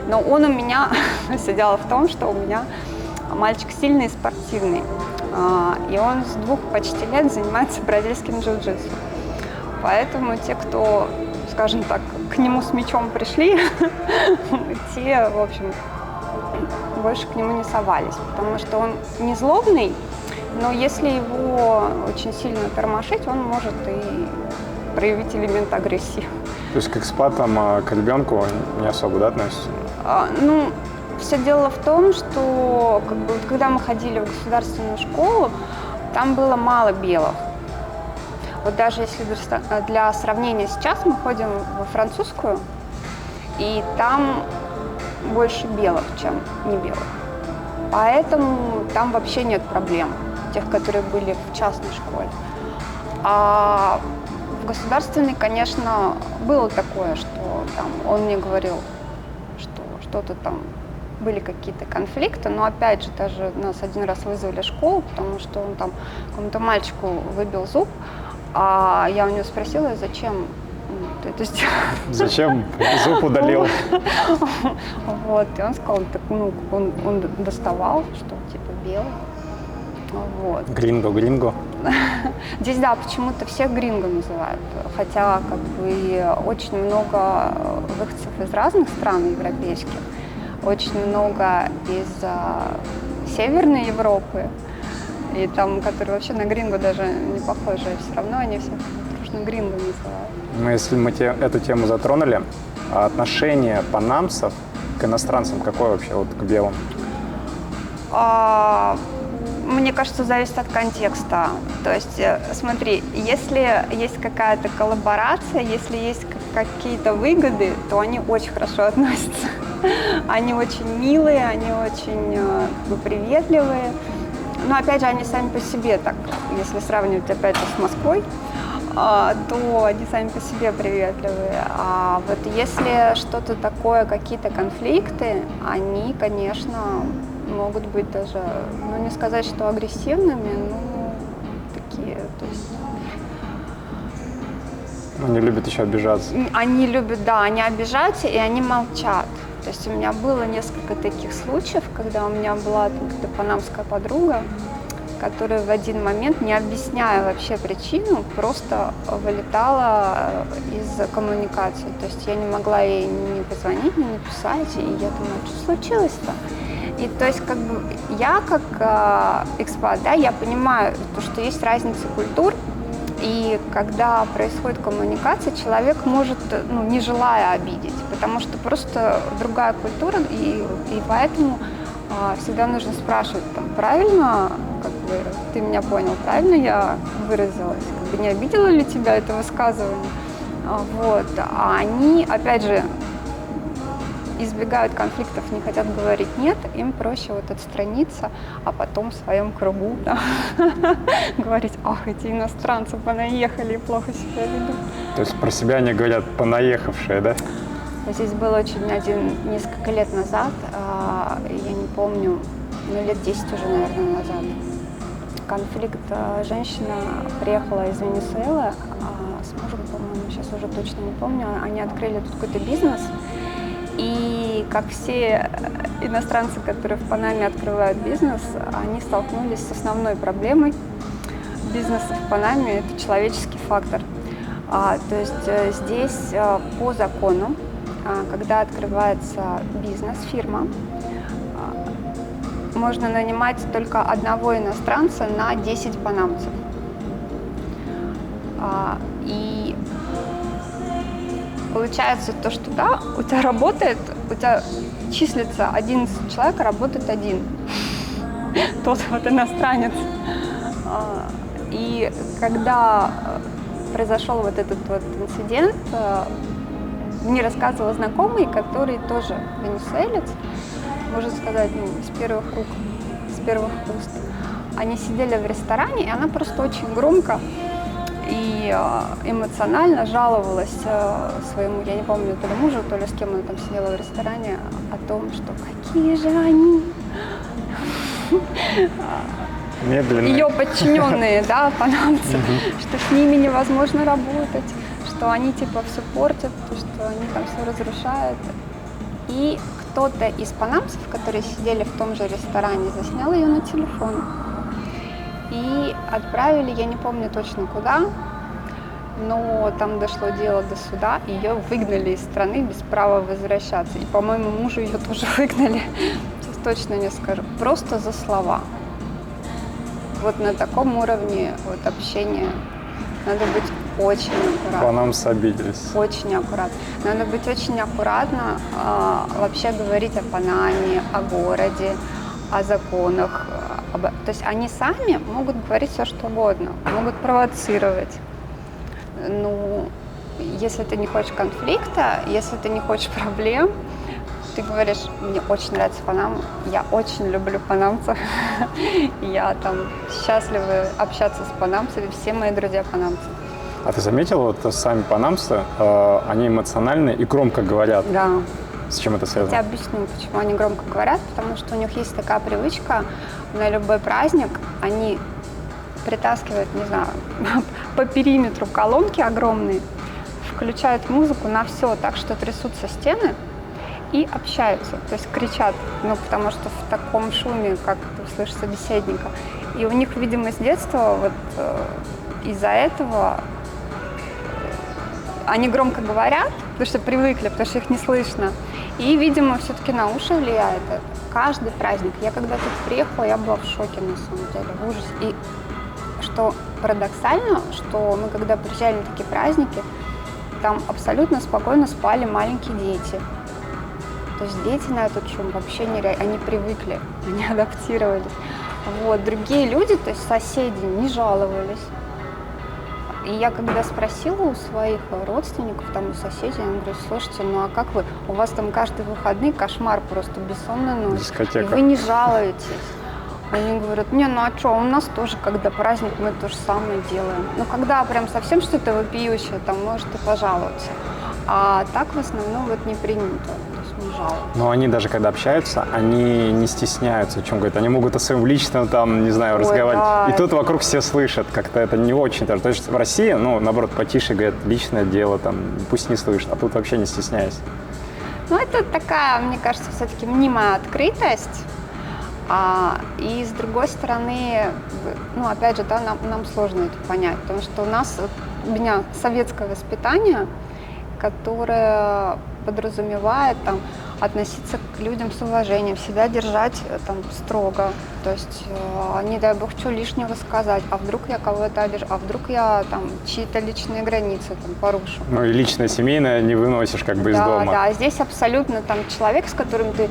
Но он у меня... Все дело в том, что у меня мальчик сильный и спортивный. И он с 2 почти лет занимается бразильским джиу-джитсу. Поэтому те, кто, скажем так, к нему с мячом пришли, те, в общем, больше к нему не совались. Потому что он не злобный, но если его очень сильно тормошить, он может и проявить элемент агрессии. То есть к экспатам, к ребенку не особо, да, относишься? Все дело в том, что когда мы ходили в государственную школу, там было мало белых. Вот даже если для сравнения сейчас мы ходим во французскую, и там больше белых, чем не белых. Поэтому там вообще нет проблем, тех, которые были в частной школе. А в государственной, конечно, было такое, что там он мне говорил, что что-то там были какие-то конфликты, но опять же, даже нас один раз вызвали в школу, потому что он там какому-то мальчику выбил зуб, а я у него спросила, зачем ты это сделал? Зачем зуб удалил? Вот, и он сказал, так, он доставал, что типа белый. Вот. Гринго. Здесь, да, почему-то всех гринго называют, хотя очень много выходцев из разных стран европейских, очень много из Северной Европы, и там, которые вообще на гринго даже не похожи, все равно они всех дружно гринго называют. Ну, если мы эту тему затронули, отношение панамцев к иностранцам какое вообще, вот к белым? Мне кажется, зависит от контекста. То есть, смотри, если есть какая-то коллаборация, если есть какие-то выгоды, то они очень хорошо относятся. Они очень милые, они очень приветливые. Но опять же, они сами по себе так, если сравнивать опять же с Москвой, то они сами по себе приветливые. А вот если что-то такое, какие-то конфликты, они, конечно, могут быть даже, не сказать, что агрессивными, но такие, то есть... Они любят еще обижаться. Они любят, да, они обижаются, и они молчат. То есть у меня было несколько таких случаев, когда у меня была какая-то панамская подруга, которая в один момент, не объясняя вообще причину, просто вылетала из коммуникации. То есть я не могла ей ни позвонить, ни написать, и я думаю, что случилось-то? И то есть я как экспат, да, я понимаю, что есть разница культур, И когда происходит коммуникация, человек может, не желая обидеть, потому что просто другая культура, и поэтому всегда нужно спрашивать, правильно, ты меня понял, правильно я выразилась, не обидело ли тебя это высказывание. Вот. А они, опять же, избегают конфликтов, не хотят говорить «нет», им проще отстраниться, а потом в своем кругу говорить: «Ах, эти иностранцы понаехали и плохо себя ведут». То есть про себя они говорят «понаехавшие», да? Здесь был несколько лет назад, я не помню, лет 10 уже, наверное, назад. Конфликт. Женщина приехала из Венесуэлы с мужем, по-моему, сейчас уже точно не помню. Они открыли тут какой-то бизнес. И как все иностранцы, которые в Панаме открывают бизнес, они столкнулись с основной проблемой бизнеса в Панаме – это человеческий фактор. То есть здесь по закону, когда открывается бизнес, фирма, можно нанимать только одного иностранца на 10 панамцев. И получается то, что у тебя числится 11 человек, а работает один. Тот иностранец. И когда произошел этот инцидент, мне рассказывал знакомый, который тоже венесуэлец, можно сказать, из первых рук, из первых уст. Они сидели в ресторане, и она просто очень громко и эмоционально жаловалась своему, я не помню, то ли мужу, то ли с кем она там сидела в ресторане, о том, что какие же они медленные, ее подчиненные, панамцы, что с ними невозможно работать, что они все портят, что они там все разрушают. И кто-то из панамцев, которые сидели в том же ресторане, заснял ее на телефон. И отправили, я не помню точно куда, но там дошло дело до суда, ее выгнали из страны без права возвращаться. И, по-моему, мужу ее тоже выгнали, сейчас точно не скажу, просто за слова. На таком уровне общения надо быть очень аккуратно. Панамцы обиделись. Очень аккуратно. Надо быть очень аккуратно, вообще говорить о Панаме, о городе, о законах. То есть они сами могут говорить все, что угодно, могут провоцировать. Если ты не хочешь конфликта, если ты не хочешь проблем, ты говоришь: мне очень нравится Панама, я очень люблю панамцев, я счастлива общаться с панамцами, все мои друзья панамцы. А ты заметила, сами панамцы, они эмоциональны и громко говорят? Да. С чем это связано? Я объясню, почему они громко говорят, потому что у них есть такая привычка: на любой праздник они притаскивают, не знаю, по периметру колонки огромные, включают музыку на все, так что трясутся стены, и общаются, то есть кричат, потому что в таком шуме, как ты услышишь собеседника. И у них, видимо, с детства из-за этого они громко говорят, потому что привыкли, потому что их не слышно. И, видимо, все-таки на уши влияет это. Каждый праздник. Я когда тут приехала, я была в шоке, на самом деле, в ужасе. И что парадоксально, что мы, когда приезжали на такие праздники, там абсолютно спокойно спали маленькие дети. То есть дети на этот шум вообще они привыкли, они адаптировались. Другие люди, то есть соседи, не жаловались. И я когда спросила у своих родственников, у соседей, я говорю: слушайте, а как вы? У вас там каждые выходные кошмар, просто бессонная ночь. Дискотека. И вы не жалуетесь. Они говорят: не, а что, у нас тоже, когда праздник, мы то же самое делаем. Когда прям совсем что-то вопиющее, может и пожаловаться. А так в основном не принято. Не жалуются. Но они даже когда общаются, они не стесняются, о чем говорят. Они могут о своем личном, разговаривать. Да, и тут вокруг все слышат. Как-то это не очень даже. То есть в России, наоборот, потише говорят: личное дело, пусть не слышат. А тут вообще не стесняясь. Это такая, мне кажется, все-таки мнимая открытость. И с другой стороны, опять же, нам сложно это понять, потому что у меня советское воспитание, которое подразумевает относиться к людям с уважением, себя держать там строго. То есть, не дай бог, что лишнего сказать, а вдруг я кого-то обижу, а вдруг я там чьи-то личные границы там порушу. Ну и личное, семейное не выносишь как бы из дома. Да, здесь абсолютно там человек, с которым ты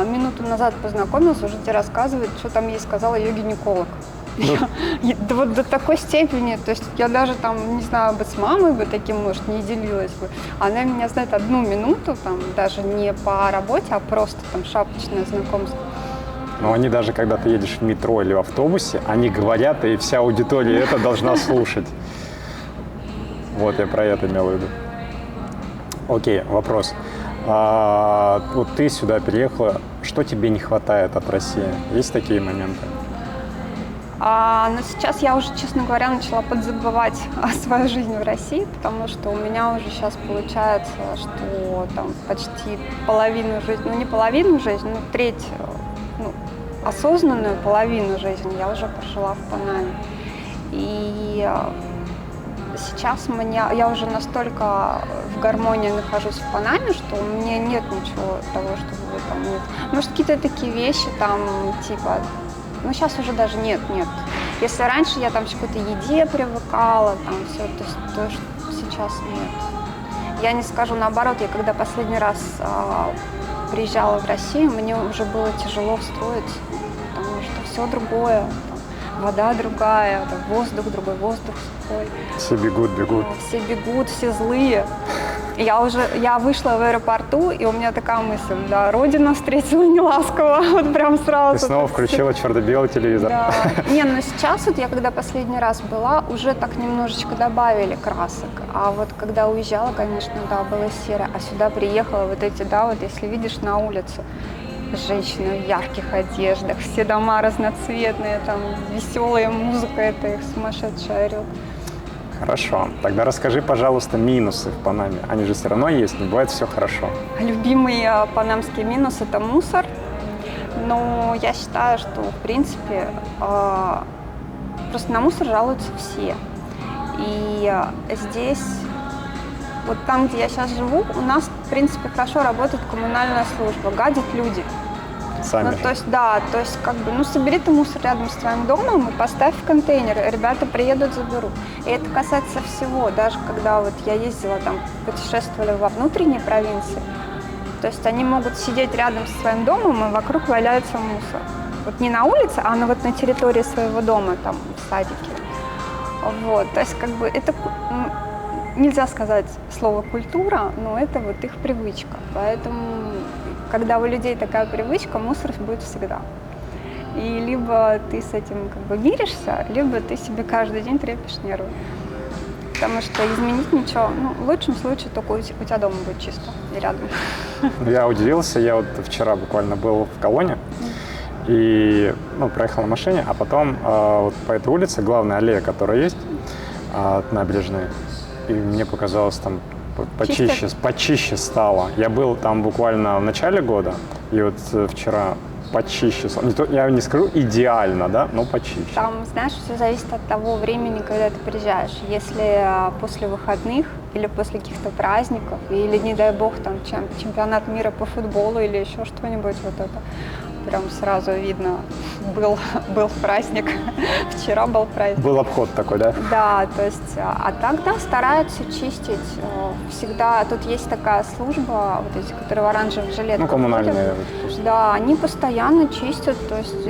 минуту назад познакомился, уже тебе рассказывает, что там ей сказала ее гинеколог. Да вот до такой степени, то есть я даже там, не знаю, бы с мамой бы таким, может, не делилась бы. Она меня знает 1 минуту, там, даже не по работе, а просто там шапочное знакомство. Но они даже, когда ты едешь в метро или в автобусе, они говорят, и вся аудитория это должна слушать. Вот я про это имел в виду. Окей, вопрос. Вот ты сюда переехала, что тебе не хватает от России? Есть такие моменты? Но сейчас я уже, честно говоря, начала подзабывать свою жизнь в России, потому что у меня уже сейчас получается, что там почти половину жизни, ну не половину жизни, но треть, осознанную половину жизни я уже прожила в Панаме. И сейчас я уже настолько в гармонии нахожусь в Панаме, что у меня нет ничего того, чтобы там нет. Может, какие-то такие вещи там, типа, сейчас уже даже нет. Если раньше я там к какой-то еде привыкала, там все, то сейчас нет. Я не скажу наоборот, я когда последний раз приезжала в Россию, мне уже было тяжело встроиться, потому что все другое, там, вода другая, там, воздух другой, воздух сухой. Все бегут. Все бегут, все злые. Я вышла в аэропорту, и у меня такая мысль, да, Родина встретила неласково, вот прям сразу. Ты снова включила черно-белый телевизор. Да. Но сейчас вот я, когда последний раз была, уже так немножечко добавили красок. А вот когда уезжала, конечно, да, было серо. А сюда приехала, вот эти, да, вот если видишь на улице, женщины в ярких одеждах, все дома разноцветные, там веселая музыка, это их сумасшедшая орёт. Хорошо. Тогда расскажи, пожалуйста, минусы в Панаме. Они же все равно есть, не бывает все хорошо. Любимый панамский минус – это мусор. Но я считаю, что, в принципе, просто на мусор жалуются все. И здесь, вот там, где я сейчас живу, у нас, в принципе, хорошо работает коммунальная служба, гадят люди. Сами. То есть, как бы, собери ты мусор рядом с твоим домом и поставь в контейнер, ребята приедут, заберут. И это касается всего, даже когда вот я ездила там, путешествовали во внутренней провинции, то есть они могут сидеть рядом со своим домом, и вокруг валяется мусор. Вот не на улице, а на территории своего дома, там, в садике. Вот, то есть, как бы, это, нельзя сказать слово «культура», но это вот их привычка, поэтому... Когда у людей такая привычка, мусор будет всегда. И либо ты с этим как бы миришься, либо ты себе каждый день трепишь нервы. Потому что изменить ничего, в лучшем случае только у тебя дома будет чисто и рядом. Я удивился, я вот вчера буквально был в Колоне и проехал на машине, а потом вот по этой улице, главная аллея, которая есть от набережной, и мне показалось там почище стало. Я был там буквально в начале года, и вот вчера почище стало. Я не скажу идеально, да, но почище. Там, знаешь, все зависит от того времени, когда ты приезжаешь. Если после выходных или после каких-то праздников, или, не дай бог, там чемпионат мира по футболу или еще что-нибудь, вот это прям сразу видно. Был праздник, вчера был праздник. Был обход такой, да? Да, то есть, а тогда стараются чистить всегда. Тут есть такая служба, вот эти, которые в оранжевых жилетках. Коммунальные. Да, они постоянно чистят, то есть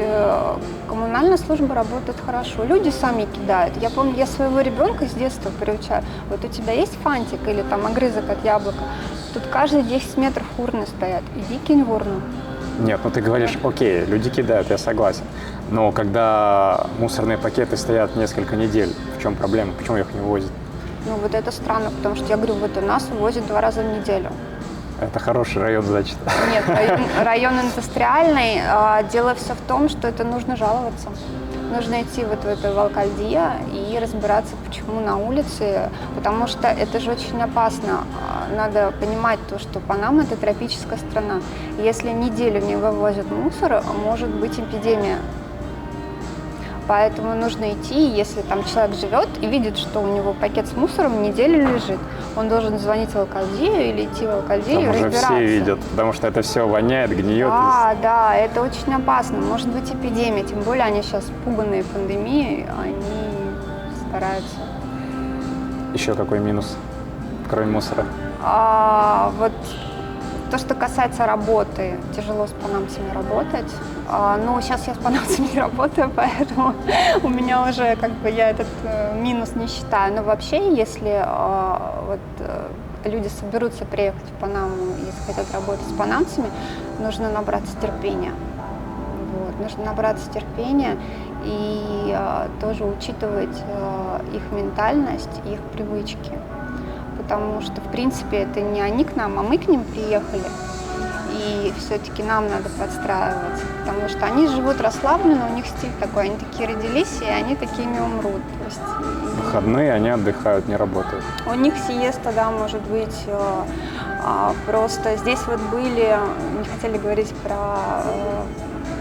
коммунальная служба работает хорошо. Люди сами кидают. Я помню, я своего ребенка с детства приучаю. Вот у тебя есть фантик или там огрызок от яблока, тут каждые 10 метров урны стоят. Иди кинь в урну. Нет, ты говоришь, окей, люди кидают, я согласен. Но когда мусорные пакеты стоят несколько недель, в чем проблема? Почему их не возят? Вот это странно, потому что я говорю, вот у нас возят 2 раза в неделю. Это хороший район, значит. Нет, район индустриальный. Дело все в том, что это нужно жаловаться. Нужно идти вот в это Валкальдия и разбираться, почему на улице, потому что это же очень опасно. Надо понимать то, что Панама – это тропическая страна. Если неделю не вывозят мусор, может быть эпидемия. Поэтому нужно идти, если там человек живет и видит, что у него пакет с мусором неделю лежит, он должен звонить в алкалдею или идти в алкалдею и Там уже разбираться. все видят, потому что это все воняет, гниет. Да, это очень опасно. Может быть эпидемия, тем более они сейчас пуганные пандемией, они стараются. Еще какой минус, кроме мусора? Вот то, что касается работы, тяжело с панамцами работать. Но сейчас я с панамцами не работаю, поэтому у меня уже я этот минус не считаю. Но вообще, если люди соберутся приехать в Панаму и захотят работать с панамцами, нужно набраться терпения. Нужно набраться терпения и тоже учитывать их ментальность, их привычки. Потому что, в принципе, это не они к нам, а мы к ним приехали. И все-таки нам надо подстраиваться. Потому что они живут расслабленно, у них стиль такой. Они такие родились, и они такими умрут. То есть, выходные они отдыхают, не работают. У них сиеста, да, может быть. Просто здесь были, не хотели говорить про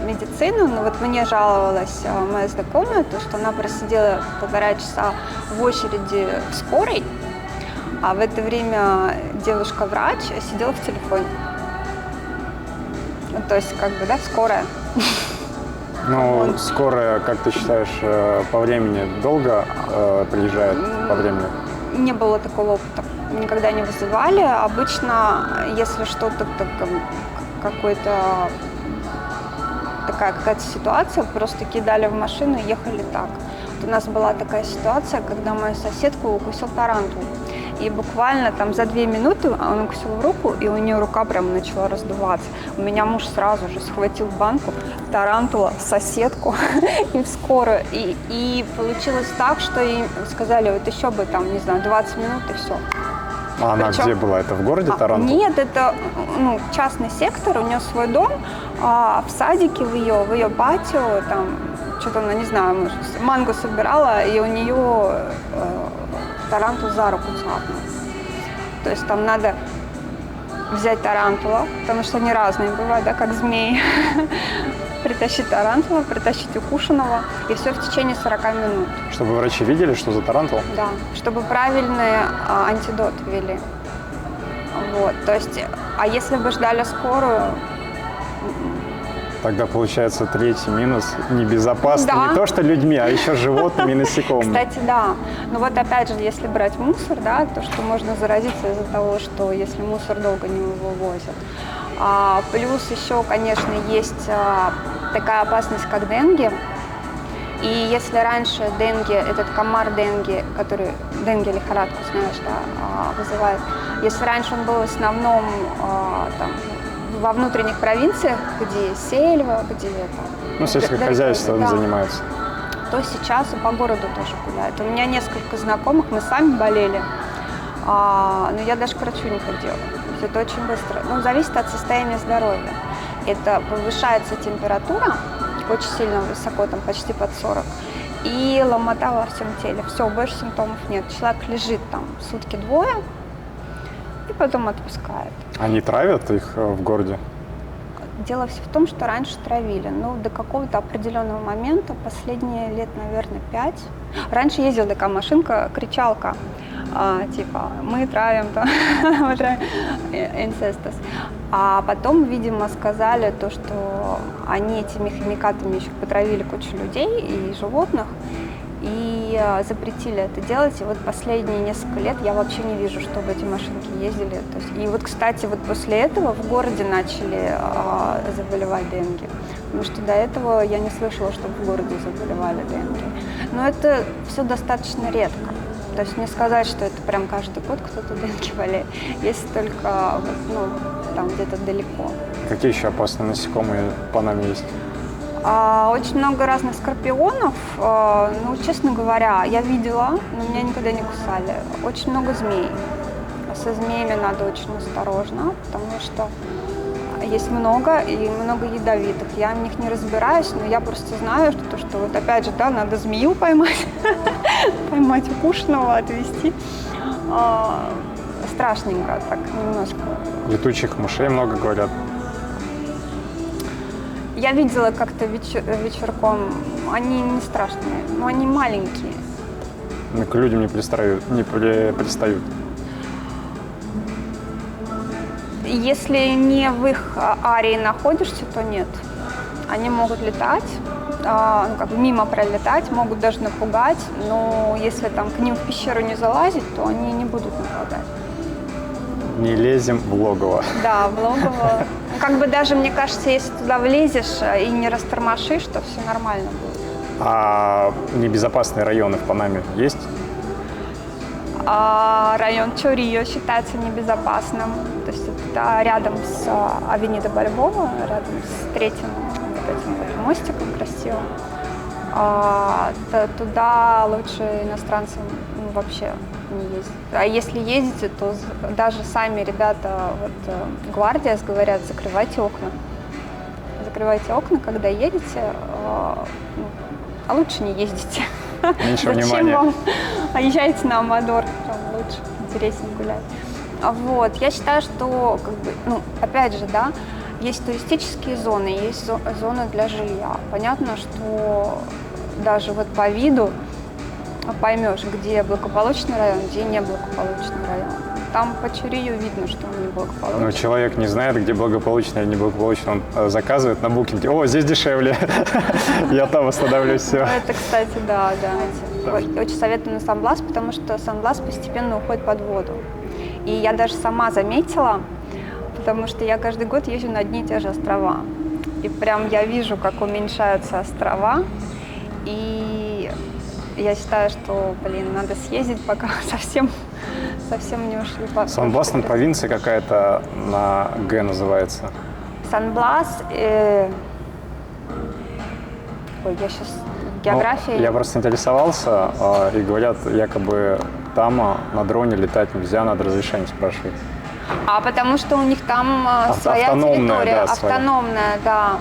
медицину, но мне жаловалась моя знакомая, что она просидела 1,5 часа в очереди в скорой, а в это время девушка-врач сидела в телефоне. То есть, скорая. Ну, скорая, как ты считаешь, по времени долго приезжает по времени? Не было такого опыта. Никогда не вызывали. Обычно, если что-то, какая-то ситуация, просто кидали в машину и ехали так. Вот у нас была такая ситуация, когда мою соседку укусил тарантул. И буквально за 2 минуты он укусил в руку, и у нее рука прям начала раздуваться. У меня муж сразу же схватил банку тарантула, соседку и в скорую. И получилось так, что им сказали, еще бы 20 минут и все. А она где была? Это в городе Тарантул? Нет, это частный сектор, у нее свой дом, в садике в ее патио, что-то она, не знаю, может, мангу собирала, и у нее тарантул за руку цапнул. То есть там надо взять тарантула, потому что они разные бывают, да, как змеи, притащить тарантула, притащить укушенного, и все в течение 40 минут. Чтобы врачи видели, что за тарантул? Да, чтобы правильный антидот ввели. То есть, а если бы ждали скорую... Тогда получается третий минус – небезопасно. Да. Не то что людьми, а еще животными и насекомыми. Кстати, да. Но опять же, если брать мусор, да, то что можно заразиться из-за того, что если мусор долго не вывозят. Плюс еще, конечно, есть такая опасность, как денге. И если раньше денге, этот комар денге, который денге лихорадку, знаешь, да, вызывает, если раньше он был в основном во внутренних провинциях, где сельва, где сельское хозяйство занимается, то сейчас и по городу тоже гуляют. У меня несколько знакомых, мы сами болели, но я даже к врачу не ходила. Это очень быстро. Зависит от состояния здоровья. Это повышается температура, очень сильно высоко, почти под 40, и ломота во всем теле. Все, больше симптомов нет. Человек лежит сутки-двое, и потом отпускает. Они травят их в городе? Дело все в том, что раньше травили, но до какого-то определенного момента, последние лет, наверное, 5. Раньше ездила такая машинка, кричалка, мы травим, мы травим инцестус. А потом, видимо, сказали то, что они этими химикатами еще потравили кучу людей и животных, и запретили это делать. И последние несколько лет я вообще не вижу, чтобы эти машинки ездили. И кстати, после этого в городе начали заболевать денге. Потому что до этого я не слышала, чтобы в городе заболевали денге. Но это все достаточно редко. То есть не сказать, что это прям каждый год кто-то денге болеет. Если только там где-то далеко. Какие еще опасные насекомые в Панаме есть? Очень много разных скорпионов. Честно говоря, я видела, но меня никогда не кусали. Очень много змей. Со змеями надо очень осторожно, потому что есть много и много ядовитых. Я в них не разбираюсь, но я просто знаю, что опять же, да, надо змею поймать, поймать укушенного, отвезти. Страшненько так немножко. Летучих мышей много говорят. Я видела как-то вечерком, они не страшные, но они маленькие. Ну, к людям не пристают. Если не в их арии находишься, то нет. Они могут летать, как бы мимо пролетать, могут даже напугать, но если там к ним в пещеру не залазить, то они не будут нападать. Не лезем в логово. Да, в логово. Как бы даже, мне кажется, если туда влезешь и не растормошишь, то все нормально будет. А небезопасные районы в Панаме есть? Район Чорио считается небезопасным. То есть это рядом с Авенида Бальбоа, рядом с третьим вот этим вот мостиком красивым. Туда лучше иностранцам вообще не ездить. А если ездите, то даже сами ребята, вот, гвардия говорят, закрывайте окна. Закрывайте окна, когда едете, а лучше не ездите. Меньше Зачем внимания. вам? Езжайте на Амадор, там лучше, интереснее гулять. Вот, я считаю, что, как бы, ну, опять же, да, есть туристические зоны, есть зоны для жилья. Понятно, что даже вот по виду поймешь, где благополучный район, где неблагополучный район. Там по Чорию видно, что он неблагополучный. Ну, человек не знает, где благополучно или неблагополучно. Он заказывает на букинге. О, здесь дешевле. Я там остановлюсь, все. Это, кстати, да. Очень советую на Сан-Блас, потому что Сан-Блас постепенно уходит под воду. И я даже сама заметила, потому что я каждый год езжу на одни и те же острова. И прям я вижу, как уменьшаются острова. И я считаю, что, надо съездить, пока совсем не ушли. Сан-Блас, там провинция какая-то на Г называется. Сан-Блас, ой, я сейчас географией. Я просто интересовался, и говорят, якобы там на дроне летать нельзя, надо разрешение спрашивать. Потому что у них там своя территория, автономная, да.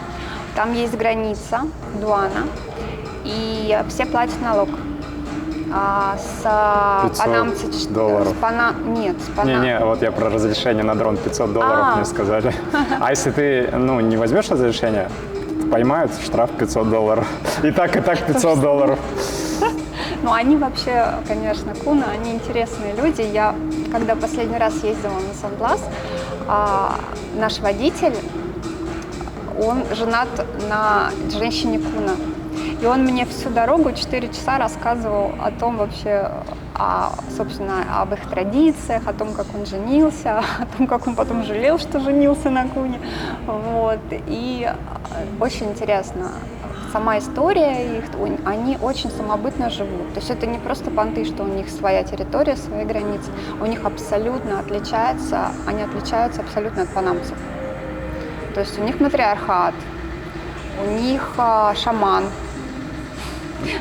Там есть граница, Дуана, и все платят налог. С панамцев $500. Нет, с Не, вот я про разрешение на дрон $500 мне сказали. А если ты, не возьмешь разрешение, поймают, штраф $500. И так $500. Ну, они вообще, конечно, Куна, они интересные люди. Я, когда последний раз ездила на Сан-Блас, наш водитель, он женат на женщине Куна. И он мне всю дорогу 4 часа рассказывал о том вообще, собственно, об их традициях, о том, как он женился, о том, как он потом жалел, что женился на Куне. Вот. И очень интересно. Сама история их, они очень самобытно живут. То есть это не просто понты, что у них своя территория, свои границы. У них абсолютно они отличаются абсолютно от панамцев. То есть у них матриархат, у них шаман.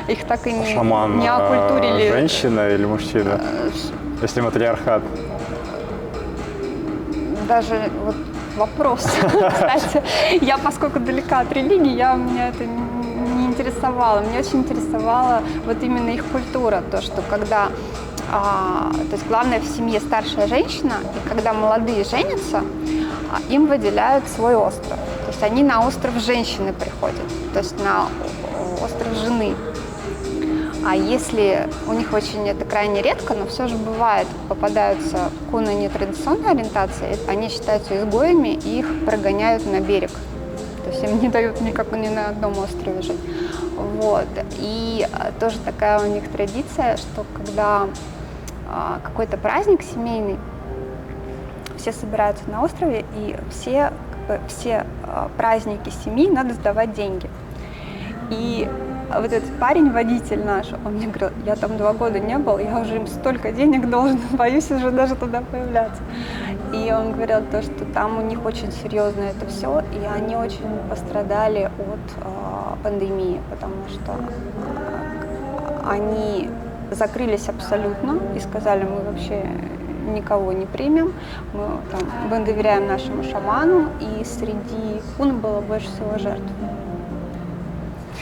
Их так и не окультурили. Женщина или мужчина? Если матриархат? Даже вот вопрос. Кстати, я, поскольку далека от религии, меня это не интересовало. Меня очень интересовала вот именно их культура. То, что когда, то есть главное в семье старшая женщина, и когда молодые женятся, им выделяют свой остров. То есть они на остров женщины приходят, то есть на остров жены. А если у них это крайне редко, но все же бывает, попадаются куны нетрадиционной ориентации, они считаются изгоями и их прогоняют на берег. То есть им не дают ни на одном острове жить. Вот. И тоже такая у них традиция, что когда какой-то праздник семейный, все собираются на острове, и все праздники семьи надо сдавать деньги. И вот этот парень, водитель наш, он мне говорил, я там 2 года не был, я уже им столько денег должен, боюсь уже даже туда появляться. И он говорил то, что там у них очень серьезно это все, и они очень пострадали от пандемии, потому что они закрылись абсолютно и сказали, мы вообще никого не примем, мы доверяем нашему шаману, и среди кун было больше всего жертв.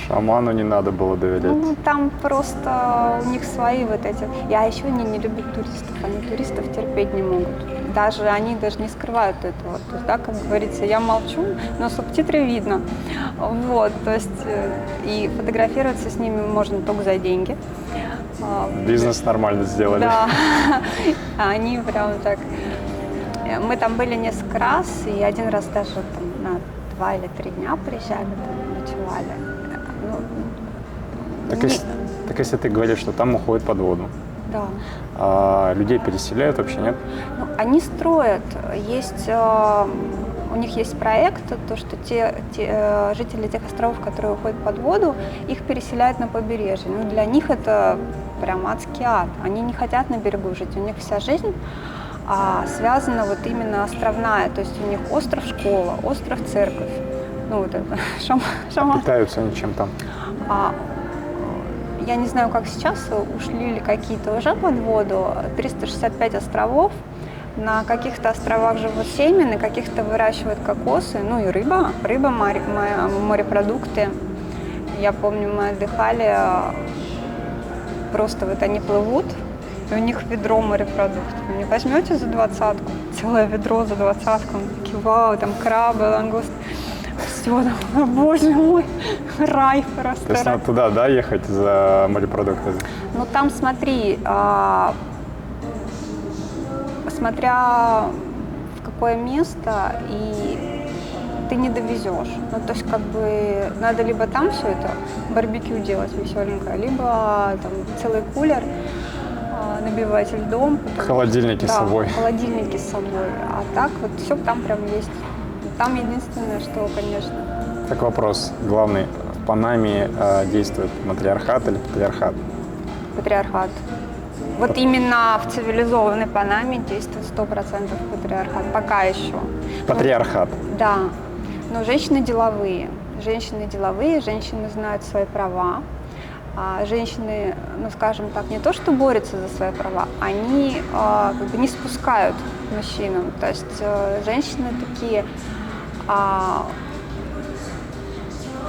Шаману не надо было доверять. Ну, там просто у них свои вот эти. Я еще не любят туристов, они туристов терпеть не могут. даже они даже не скрывают этого. То есть, да, как говорится, я молчу, но субтитры видно. Вот, то есть и фотографироваться с ними можно только за деньги. Бизнес нормально сделали. Да, они прям так. Мы там были несколько раз, и один раз даже там, на 2 или 3 дня приезжали, там, ночевали. Так если ты говоришь, что там уходит под воду, Да. а людей переселяют вообще, нет? Ну, они строят. У них есть проект, то, что жители тех островов, которые уходят под воду, их переселяют на побережье. Ну, для них это прям адский ад. Они не хотят на берегу жить. У них вся жизнь связана вот именно островная. То есть у них остров-школа, остров-церковь. Ну, вот это шама. Питаются они чем там? Я не знаю, как сейчас, ушли ли какие-то уже под воду. 365 островов. На каких-то островах живут семьи, на каких-то выращивают кокосы, ну и рыба, морепродукты. Я помню, мы отдыхали, просто вот они плывут, и у них ведро морепродуктов. Вы не возьмете за 20-ку, целое ведро за 20-ку, такие, вау, там крабы, лангусты. Все, там, боже мой, рай просто. То есть надо туда, да, ехать за морепродуктами? Ну там смотри, смотря в какое место, и ты не довезешь. Ну, то есть, как бы, надо либо там все это, барбекю делать веселенькое, либо там целый кулер набивать льдом. Холодильники с собой. Холодильники с собой. А так вот все там прям есть. Там единственное, что, конечно... Так вопрос главный. В Панаме действует матриархат или патриархат? Патриархат. Вот именно в цивилизованной Панаме действует 100% патриархат. Пока еще. Патриархат? Да. Но женщины деловые. Женщины знают свои права. Женщины, ну скажем так, не то что борются за свои права, они как бы не спускают мужчинам. То есть женщины такие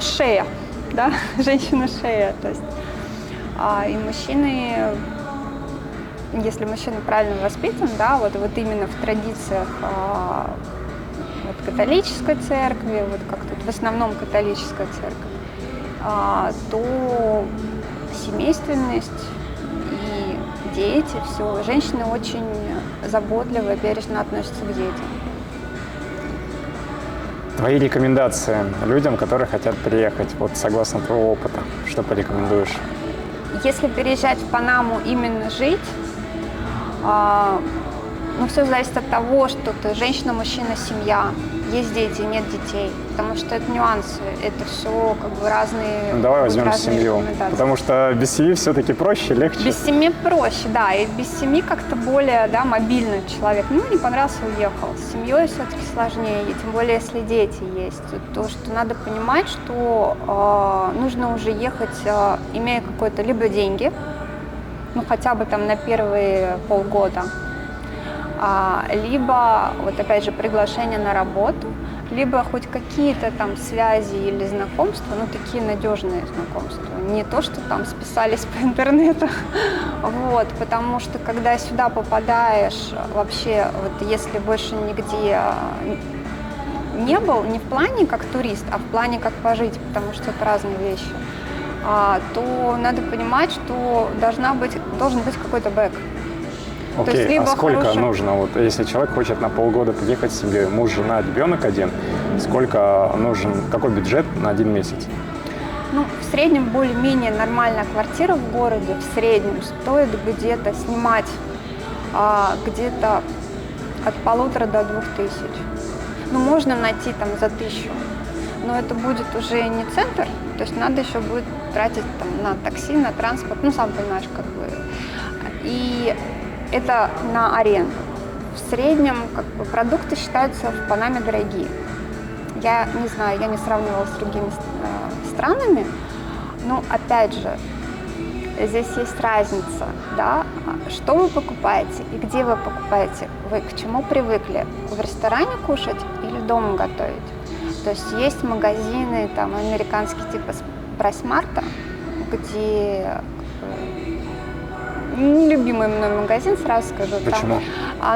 шея, да, женщина-шея. То есть и мужчины, если мужчина правильно воспитан, да, вот именно в традициях вот католической церкви, вот как тут в основном католическая церковь, то семейственность и дети, все. Женщины очень заботливо и бережно относятся к детям. Твои рекомендации людям, которые хотят приехать, вот согласно твоего опыта, что порекомендуешь? Если переезжать в Панаму именно жить, ну, все зависит от того, что ты женщина, мужчина, семья, есть дети, нет детей, потому что это нюансы, это все как бы разные. Ну, давай возьмем семью, потому что без семьи все-таки проще, легче. Без семьи проще, да, и без семьи как-то более, да, мобильный человек. Ну, не понравился, уехал. С семьей все-таки сложнее, и тем более, если дети есть. То, что надо понимать, что нужно уже ехать, имея какое-то либо деньги, ну, хотя бы там на первые полгода, либо, вот опять же, приглашение на работу, либо хоть какие-то там связи или знакомства, ну, такие надежные знакомства. Не то, что там списались по интернету, вот, потому что, когда сюда попадаешь, вообще, вот, если больше нигде не был, не в плане как турист, а в плане как пожить, потому что это разные вещи, то надо понимать, что должен быть какой-то бэк. Окей, а сколько нужно, вот если человек хочет на полгода приехать с семьей, муж, жена, ребенок один, сколько нужен, какой бюджет на 1 месяц? Ну, в среднем более-менее нормальная квартира в городе, в среднем стоит где-то снимать где-то от 1500 до 2000. Ну, можно найти там за 1000, но это будет уже не центр, то есть надо еще будет тратить там на такси, на транспорт, ну, сам понимаешь, как бы. И это на аренду. В среднем как бы, продукты считаются в Панаме дорогие. Я не знаю, я не сравнивала с другими странами, но опять же, здесь есть разница, да, что вы покупаете и где вы покупаете, вы к чему привыкли, в ресторане кушать или дома готовить. То есть магазины там американские типа Прайсмарта, где нелюбимый мной магазин, сразу скажу. Почему?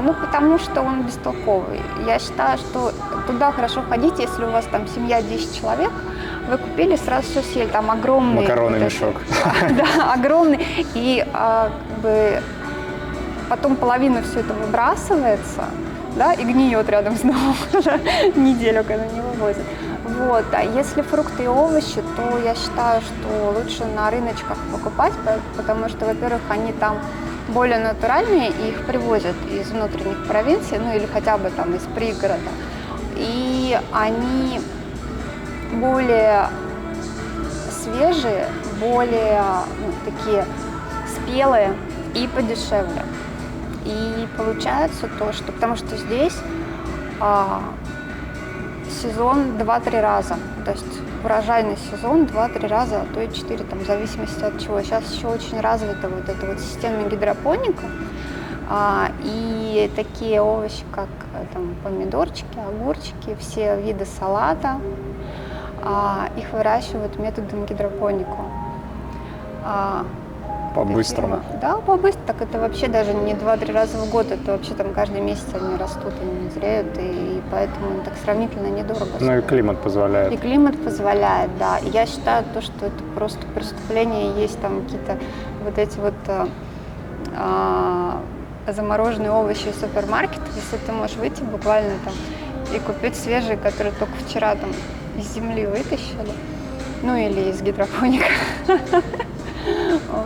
Ну, потому что он бестолковый. Я считаю, что туда хорошо ходить, если у вас там семья 10 человек, вы купили, сразу все съели, там огромный... Макаронный мешок. Да, огромный. И как бы потом половина все это выбрасывается, да, и гниет рядом с домом уже неделю, когда не вывозят. Вот. А если фрукты и овощи, то я считаю, что лучше на рыночках покупать, потому что, во-первых, они там более натуральные, и их привозят из внутренних провинций, ну или хотя бы там из пригорода. И они более свежие, более такие спелые и подешевле. И получается то, что, потому что здесь сезон 2-3 раза, то есть урожайный сезон 2-3 раза, а то и 4, там, в зависимости от чего. Сейчас еще очень развита вот эта вот система гидропоника, и такие овощи, как там, помидорчики, огурчики, все виды салата, их выращивают методом гидропонику. По-быстрому. Да, по-быстрому. Так это вообще даже не 2-3 раза в год, это вообще там каждый месяц они растут, они зреют, и поэтому так сравнительно недорого. Ну и климат позволяет. И климат позволяет, да. И я считаю то, что это просто преступление, есть там какие-то вот эти вот замороженные овощи из супермаркетов, если ты можешь выйти буквально там и купить свежие, которые только вчера там из земли вытащили, ну или из гидропоника.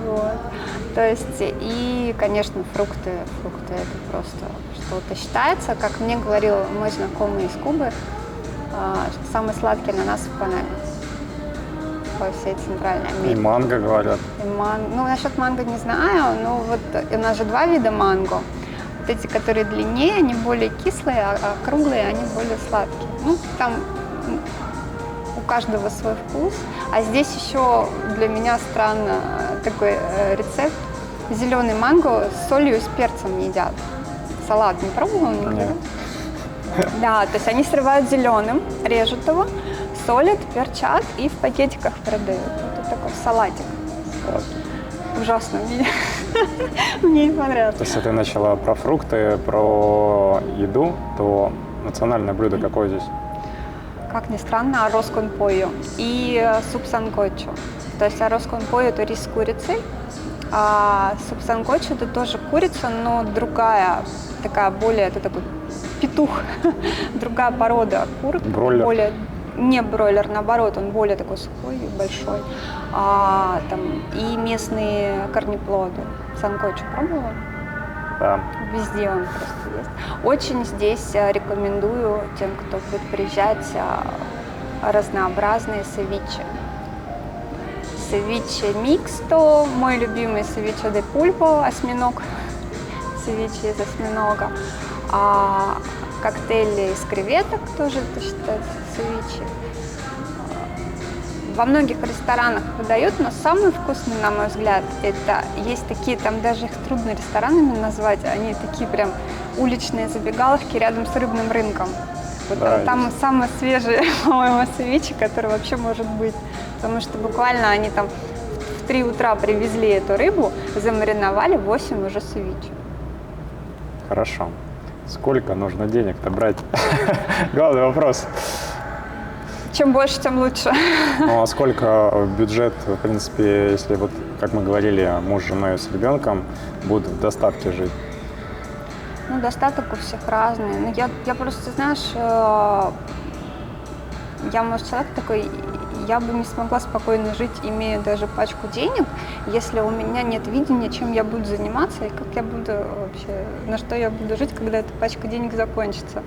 Вот. То есть, и, конечно, фрукты это просто что-то считается. Как мне говорил мой знакомый из Кубы, что самый сладкий ананас в Панаме по всей Центральной Америке. И манго, говорят. Ну, насчет манго не знаю, но вот у нас же 2 вида манго. Вот эти, которые длиннее, они более кислые, а круглые, они более сладкие. Ну, там у каждого свой вкус. А здесь еще для меня странно такой рецепт. Зеленый манго с солью и с перцем едят. Салат не пробовала никогда? Да, то есть они срывают зеленым, режут его, солят, перчат и в пакетиках продают. Это такой салатик. Ужасно. Мне не понравилось. То есть, если ты начала про фрукты, про еду, то национальное блюдо какое здесь? Как ни странно, арроз кон пойо и суп санкочо. То есть арроз кон пойо – это рис с курицей, а суп санкочо – это тоже курица, но другая, такая более, это такой петух, другая порода кур. Бройлер? Более, не бройлер, наоборот, он более такой сухой и большой. Там, и местные корнеплоды. Санкочо пробовала? Да. Везде он просто есть. Очень здесь рекомендую тем, кто будет приезжать, разнообразные севиче. Севиче миксто, мой любимый севиче де пульпо, осьминог, севиче из осьминога. Коктейли из креветок тоже это считается севиче. Во многих ресторанах подают, но самый вкусный, на мой взгляд, это есть такие, там даже их трудно ресторанами назвать, они такие прям уличные забегаловки рядом с рыбным рынком. Вот да, там самые свежие, по-моему, севиче, которые вообще может быть. Потому что буквально они там в 3 утра привезли эту рыбу, замариновали, в 8 уже севиче. Хорошо. Сколько нужно денег-то брать? Главный вопрос. Чем больше, тем лучше. Ну а сколько бюджет, в принципе, если вот, как мы говорили, муж с женой с ребенком будут в достатке жить? Ну, достаток у всех разный. Ну, я просто, знаешь, я, может, человек такой, я бы не смогла спокойно жить, имея даже пачку денег, если у меня нет видения, чем я буду заниматься и как я буду вообще, на что я буду жить, когда эта пачка денег закончится.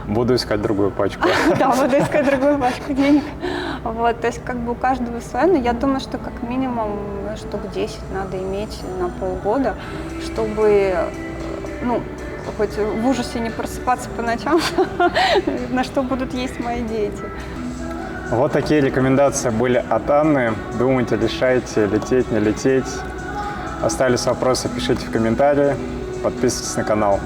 Буду искать другую пачку. Да, буду искать другую пачку денег. Вот, то есть как бы у каждого свое, но я думаю, что как минимум штук 10 надо иметь на полгода, чтобы, ну, хоть в ужасе не просыпаться по ночам, на что будут есть мои дети. Вот такие рекомендации были от Анны. Думайте, решайте, лететь, не лететь. Остались вопросы, пишите в комментарии. Подписывайтесь на канал.